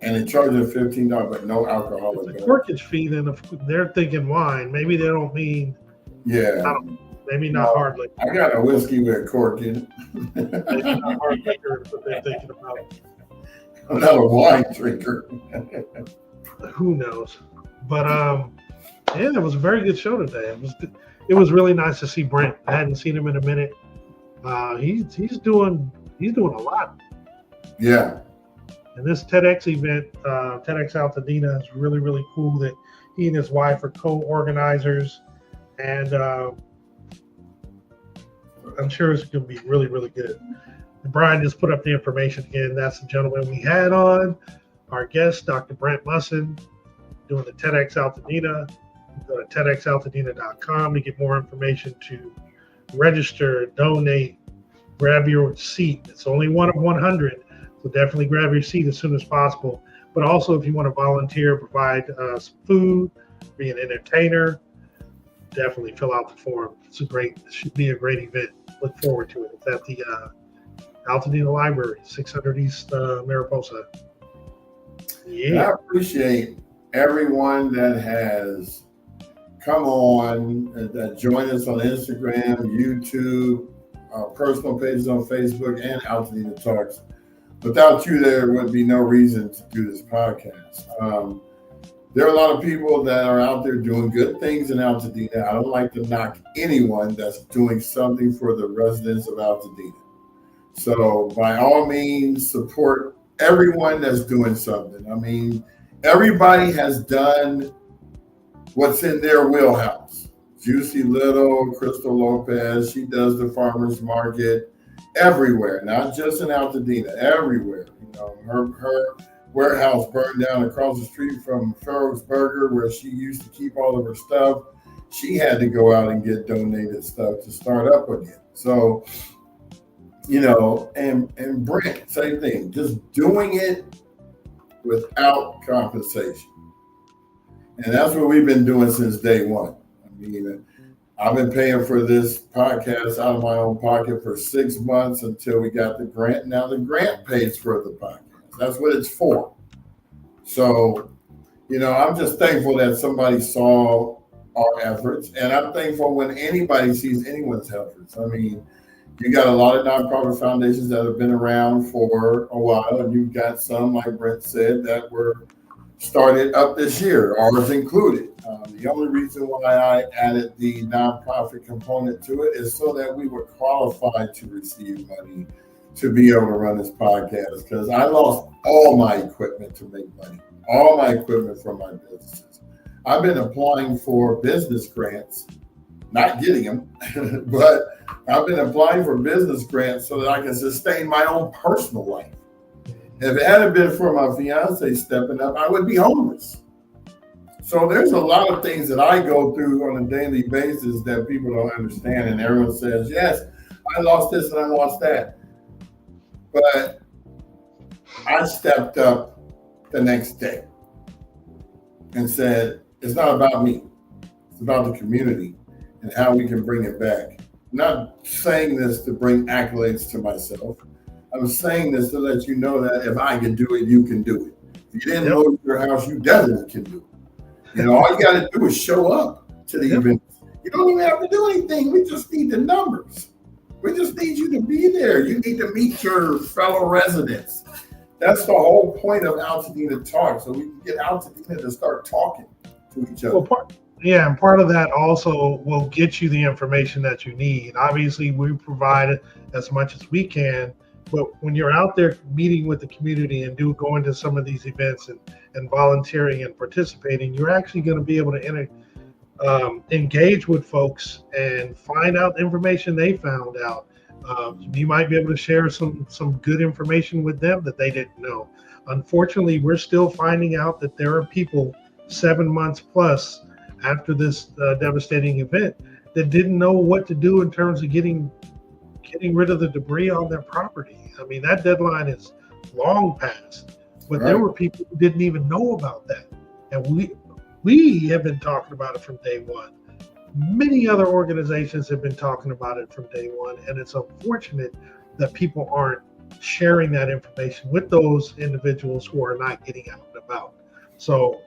And they charge you $15, but no alcohol. It's a corkage fee, then if they're thinking wine. Maybe they don't mean, maybe not hard liquor. I got a whiskey with a cork in it. Maybe not hard liquor is what they're thinking about. I'm not a wine drinker. Who knows? But yeah, it was a very good show today. It was really nice to see Brent. I hadn't seen him in a minute. He's doing a lot. Yeah. And this TEDx event, TEDx Altadena, is really, really cool that he and his wife are co-organizers. And I'm sure it's going to be really, really good. And Brian just put up the information again. That's the gentleman we had on. Our guest, Dr. Brent Musson, doing the TEDx Altadena. Go to TEDxAltadena.com to get more information, to register, donate, grab your seat. It's only one of 100. So definitely grab your seat as soon as possible. But also, if you want to volunteer, provide some food, be an entertainer, definitely fill out the form. It should be a great event. Look forward to it. It's at the Altadena Library, 600 East Mariposa. Yeah. I appreciate everyone that has come on, that joined us on Instagram, YouTube, our personal pages on Facebook, and Altadena Talks. Without you, there would be no reason to do this podcast. There are a lot of people that are out there doing good things in Altadena. I don't like to knock anyone that's doing something for the residents of Altadena. So by all means, support everyone that's doing something. I mean, everybody has done what's in their wheelhouse. Juicy Little, Crystal Lopez, she does the farmers market. Everywhere, not just in Altadena, everywhere. You know, her warehouse burned down across the street from Farrell's Burger, where she used to keep all of her stuff. She had to go out and get donated stuff to start up again. So, you know, and Brent, same thing, just doing it without compensation. And that's what we've been doing since day one. I mean, I've been paying for this podcast out of my own pocket for 6 months until we got the grant. Now the grant pays for the podcast. That's what it's for. So, you know, I'm just thankful that somebody saw our efforts. And I'm thankful when anybody sees anyone's efforts. I mean, you got a lot of nonprofit foundations that have been around for a while. And you've got some, like Brent said, that were started up this year, ours included. The only reason why I added the nonprofit component to it is so that we were qualified to receive money to be able to run this podcast, because I lost all my equipment to make money, all my equipment from my businesses. I've been applying for business grants, not getting them, but I've been applying for business grants so that I can sustain my own personal life. If it hadn't been for my fiance stepping up, I would be homeless. So there's a lot of things that I go through on a daily basis that people don't understand. And everyone says, yes, I lost this and I lost that. But I stepped up the next day and said, it's not about me. It's about the community and how we can bring it back. I'm not saying this to bring accolades to myself. I'm saying this to let you know that if I can do it, you can do it. If you didn't know your house, you definitely can do it. You know, all you got to do is show up to the event. You don't even have to do anything. We just need the numbers. We just need you to be there. You need to meet your fellow residents. That's the whole point of Altadena Talk, so we can get Altadena to start talking to each other. Well, and part of that also will get you the information that you need. Obviously, we provide as much as we can. But when you're out there meeting with the community and going to some of these events and volunteering and participating, you're actually going to be able to engage with folks and find out information they found out. You might be able to share some good information with them that they didn't know. Unfortunately, we're still finding out that there are people 7 months plus after this devastating event that didn't know what to do in terms of getting rid of the debris on their property. I mean, that deadline is long past, but There were people who didn't even know about that. And we have been talking about it from day one. Many other organizations have been talking about it from day one, and it's unfortunate that people aren't sharing that information with those individuals who are not getting out and about. So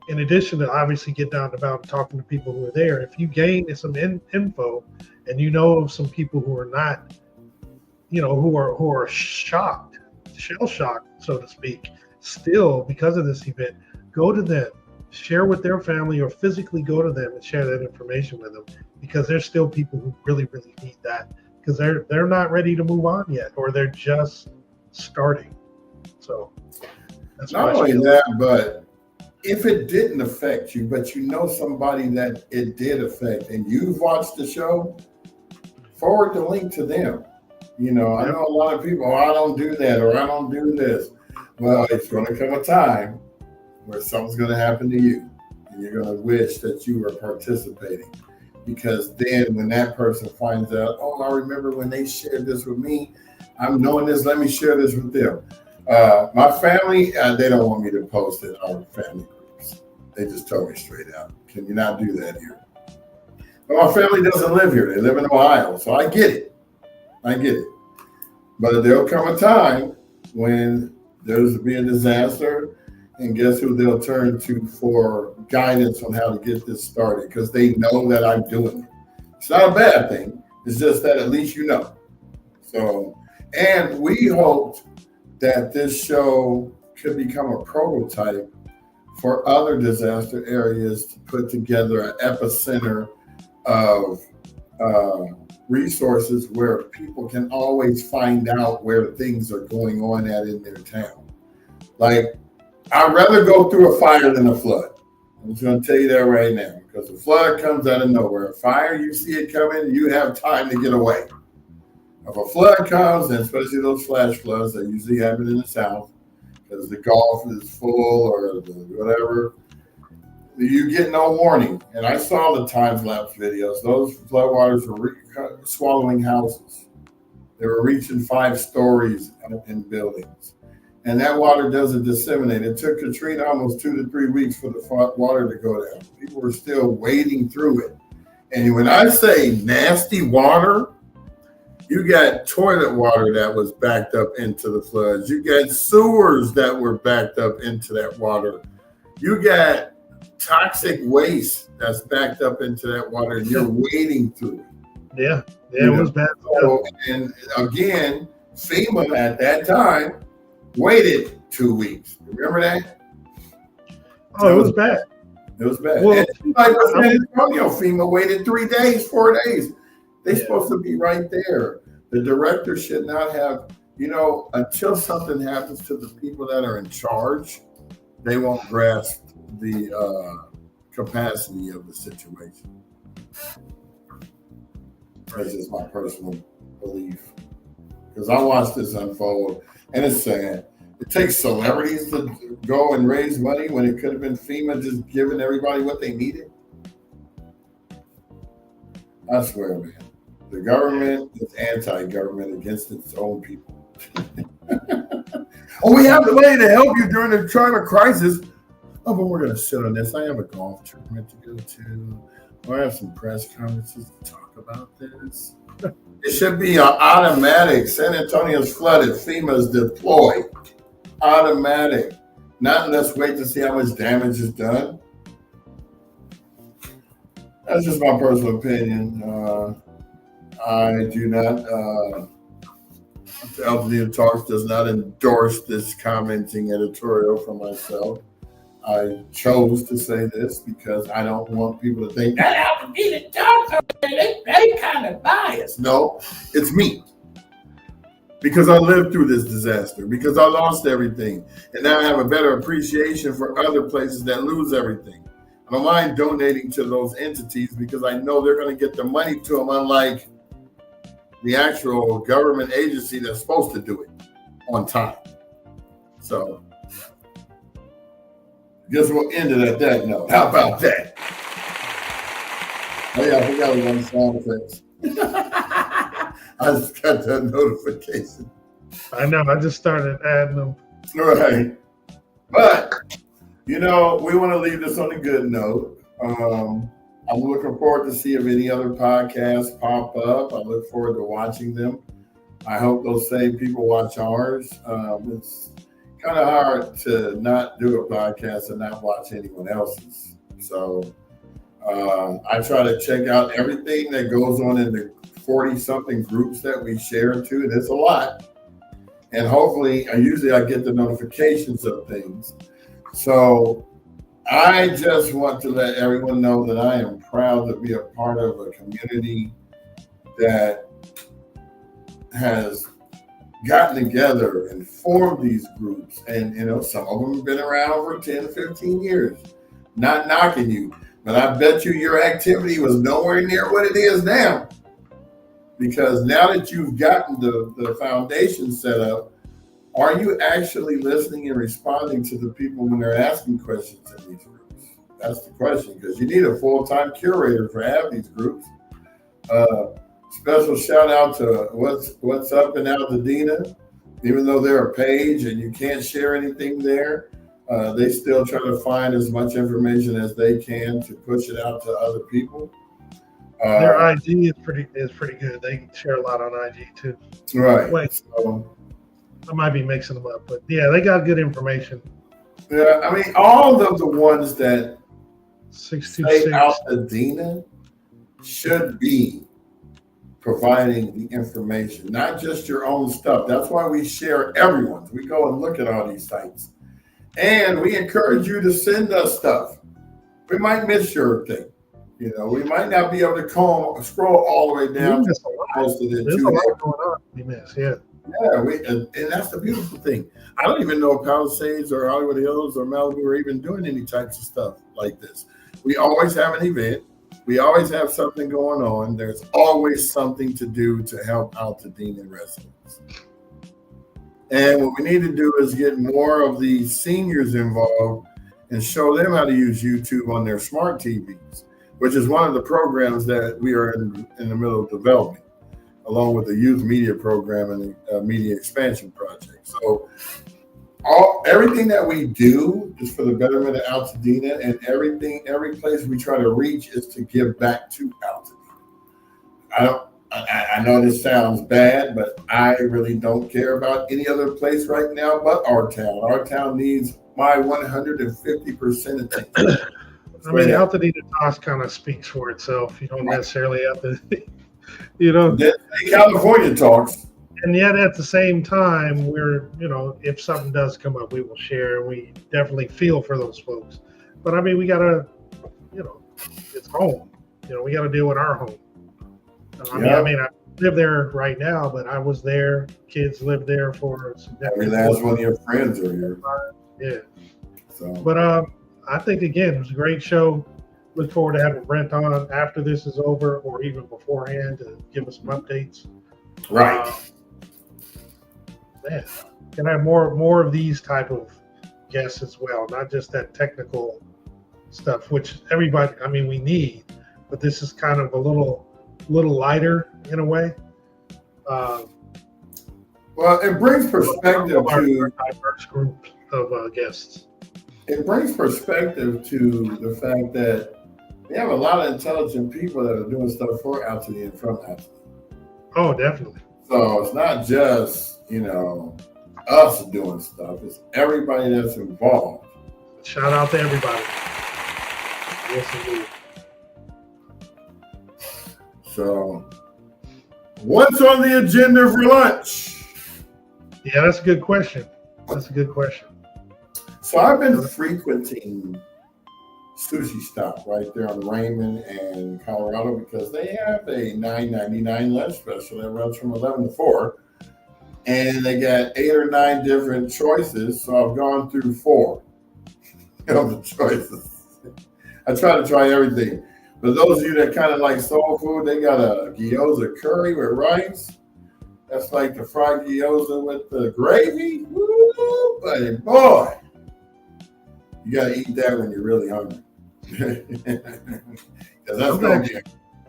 in addition to obviously get down and about and talking to people who are there, if you gain some info and you know of some people who are not, who are shocked, shell shocked, so to speak, still because of this event, go to them, share with their family, or physically go to them and share that information with them, because there's still people who really, really need that, because they're not ready to move on yet, or they're just starting. So that's not only that, but if it didn't affect you, but you know somebody that it did affect, and you've watched the show, forward the link to them. I know a lot of people, I don't do that, or I don't do this. Well, it's going to come a time where something's going to happen to you, and you're going to wish that you were participating, because then when that person finds out, oh, I remember when they shared this with me, I'm knowing this, let me share this with them. My family, they don't want me to post in our family groups. They just told me straight out, can you not do that here? But my family doesn't live here. They live in Ohio, so I get it. But there'll come a time when there's to be a disaster, and guess who they'll turn to for guidance on how to get this started, because they know that I'm doing it. It's not a bad thing. It's just that at least you know. So, and we hoped that this show could become a prototype for other disaster areas to put together an epicenter of resources where people can always find out where things are going on in their town. Like, I'd rather go through a fire than a flood. I'm just going to tell you that right now, because a flood comes out of nowhere. A fire, you see it coming, you have time to get away. If a flood comes, and especially those flash floods that usually happen in the South, because the Gulf is full or whatever, you get no warning. And I saw the time-lapse videos. Those floodwaters were swallowing houses. They were reaching 5 stories in buildings. And that water doesn't disseminate. It took Katrina almost 2 to 3 weeks for the water to go down. People were still wading through it. And when I say nasty water, you got toilet water that was backed up into the floods. You got sewers that were backed up into that water. You got toxic waste that's backed up into that water, and you're wading through it. Yeah, it was bad. So, and again, FEMA at that time waited 2 weeks. Remember that? Oh, it was bad. It was bad. Well, and like San Antonio, FEMA waited 3 days, 4 days. They're supposed to be right there. The director should not have, until something happens to the people that are in charge, they won't grasp the capacity of the situation. That's just my personal belief. Because I watched this unfold, and it's sad. It takes celebrities to go and raise money when it could have been FEMA just giving everybody what they needed. I swear, man. The government is anti-government against its own people. Oh, we have the money to help you during the time of crisis. Oh, but we're going to sit on this. I have a golf tournament to go to. I have some press conferences to talk about this. It should be an automatic. San Antonio's flooded. FEMA's deployed. Automatic. Not let's wait to see how much damage is done. That's just my personal opinion. I do not, Altadena Talks does not endorse this commenting editorial for myself. I chose to say this because I don't want people to think that Altadena Talks, they kind of biased. No, it's me. Because I lived through this disaster, because I lost everything. And now I have a better appreciation for other places that lose everything. I don't mind donating to those entities because I know they're going to get the money to them, unlike the actual government agency that's supposed to do it on time. So, I guess we'll end it at that note. How about that? Oh yeah, I forgot we want sound effects. I just got that notification. I know, I just started adding them. Right. But, we want to leave this on a good note. I'm looking forward to see if any other podcasts pop up. I look forward to watching them. I hope those same people watch ours. It's kind of hard to not do a podcast and not watch anyone else's. So I try to check out everything that goes on in the 40-something groups that we share to, and it's a lot. And hopefully, usually I get the notifications of things. So I just want to let everyone know that I am proud to be a part of a community that has gotten together and formed these groups. And, some of them have been around for 10, 15 years. Not knocking you, but I bet you your activity was nowhere near what it is now. Because now that you've gotten the foundation set up, are you actually listening and responding to the people when they're asking questions in these groups? That's the question, because you need a full-time curator for half these groups. Special shout out to what's up in Altadena. Even though they're a page and you can't share anything there, they still try to find as much information as they can to push it out to other people. Their IG is pretty good. They share a lot on IG too. Right. Wait, so, I might be mixing them up, but yeah, they got good information. Yeah, I mean, all of the ones that 626 say Altadena should be providing the information, not just your own stuff. That's why we share everyone's. We go and look at all these sites. And we encourage you to send us stuff. We might miss your thing. We might not be able to scroll all the way down. There's a lot going on. We miss, yeah. Yeah, and that's the beautiful thing. I don't even know if Palisades or Hollywood Hills or Malibu are even doing any types of stuff like this. We always have an event. We always have something going on. There's always something to do to help Altadena residents. And what we need to do is get more of the seniors involved and show them how to use YouTube on their smart TVs, which is one of the programs that we are in the middle of developing, along with the youth media program and the media expansion project. So everything that we do is for the betterment of Altadena, and every place we try to reach is to give back to Altadena. I know this sounds bad, but I really don't care about any other place right now but our town. Our town needs my 150% attention. I mean, Altadena Talks kind of speaks for itself. You don't necessarily have to, California Talks. And yet at the same time, we're, if something does come up, we will share. We definitely feel for those folks. But I mean, we got to, it's home. We got to deal with our home. I mean, I live there right now, but I was there. Kids lived there for some every last one of your friends are here. Yeah. So. But I think, again, it was a great show. Look forward to having Brent on after this is over or even beforehand to give us some updates. Right. Man, can I have more of these type of guests as well, not just that technical stuff, which everybody, we need, but this is kind of a little lighter in a way. Well, it brings perspective to a diverse group of guests. It brings perspective to the fact that we have a lot of intelligent people that are doing stuff for Altadena and from Altadena. Oh, definitely. So it's not just, us doing stuff. It's everybody that's involved. Shout out to everybody. Yes, indeed. So, what's on the agenda for lunch? Yeah, that's a good question. So I've been frequenting Sushi Stop right there on Raymond and Colorado because they have a $9.99 lunch special that runs from 11 to 4. And they got 8 or 9 different choices. So I've gone through 4 of the choices. I try to try everything. But those of you that kind of like soul food, they got a gyoza curry with rice. That's like the fried gyoza with the gravy. Woo, buddy, boy. You got to eat that when you're really hungry. Because that's going to be a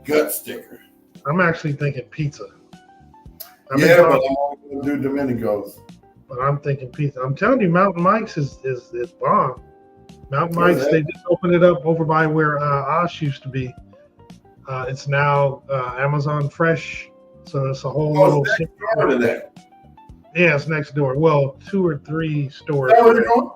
gut sticker. I'm actually thinking pizza. But I'm only going to do Domenico's. But I'm thinking pizza. I'm telling you, Mountain Mike's is bomb. Mountain Mike's, they just opened it up over by where Osh used to be. It's now Amazon Fresh, so it's a whole Oh, little. it's next door to that. Yeah, it's next door. Well, 2 or 3 stores. Is that where they're going?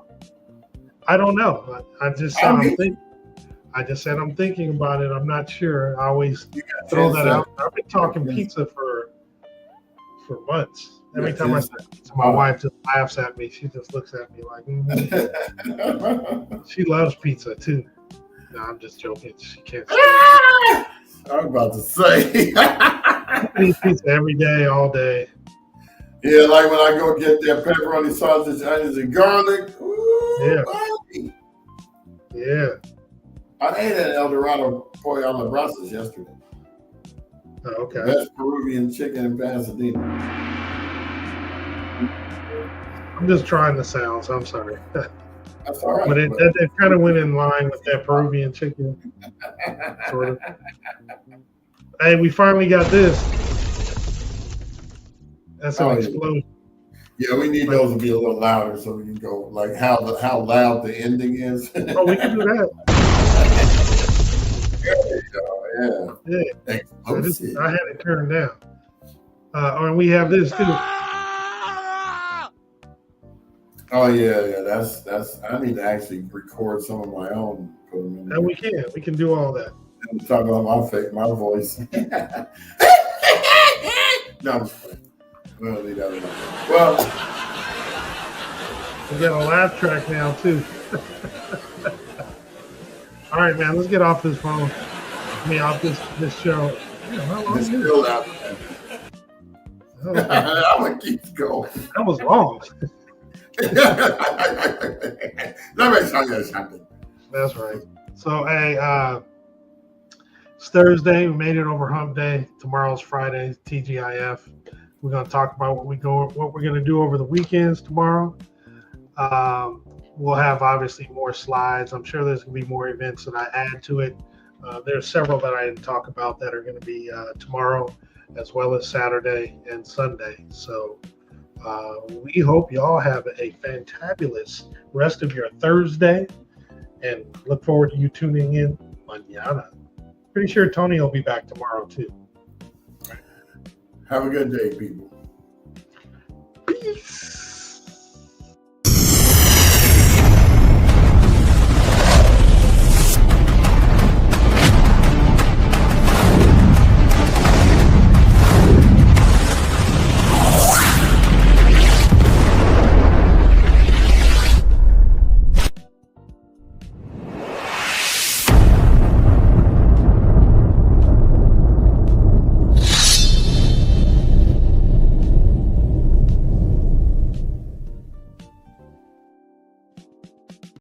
I don't know. I just said I'm thinking about it. I'm not sure. I always throw that out. I've been talking pizza for months. Every time I say pizza, my wife just laughs at me. She just looks at me like, She loves pizza too. No, I'm just joking. She can't. I was about to say. I eat pizza every day, all day. Yeah, like when I go get that pepperoni, sausage, onions, and garlic. Ooh, Yeah. buddy. Yeah. I ate at Eldorado Pollo a la Brasas yesterday. Oh, okay. Best Peruvian chicken in Pasadena. I'm just trying the sounds. I'm sorry. That's all right. But it kind of went in line with that Peruvian chicken, sort of. Hey, we finally got this. That's an explosion. Yeah, we need those to be a little louder so we can go like how loud the ending is. Oh, we can do that. There you go. Yeah. Yeah. I had it turned down. And we have this too. Oh yeah. That's. I need to actually record some of my own. Put them in there. And we can do all that. And talk about my voice. No, I'm just playing. We'll leave that alone. Well, we got a laugh track now too. All right, man. Let's get off this phone. Off this show. it's still out. I'm gonna keep going. That was long. Let me tell you something. That's right. So, hey, it's Thursday. We made it over Hump Day. Tomorrow's Friday, TGIF. We're going to talk about what we're going to do over the weekends tomorrow. We'll have obviously more slides. I'm sure there's going to be more events that I add to it. There's several that I didn't talk about that are going to be tomorrow, as well as Saturday and Sunday. So we hope y'all have a fantabulous rest of your Thursday, and look forward to you tuning in mañana. Pretty sure Tony will be back tomorrow too. Have a good day, people. Peace.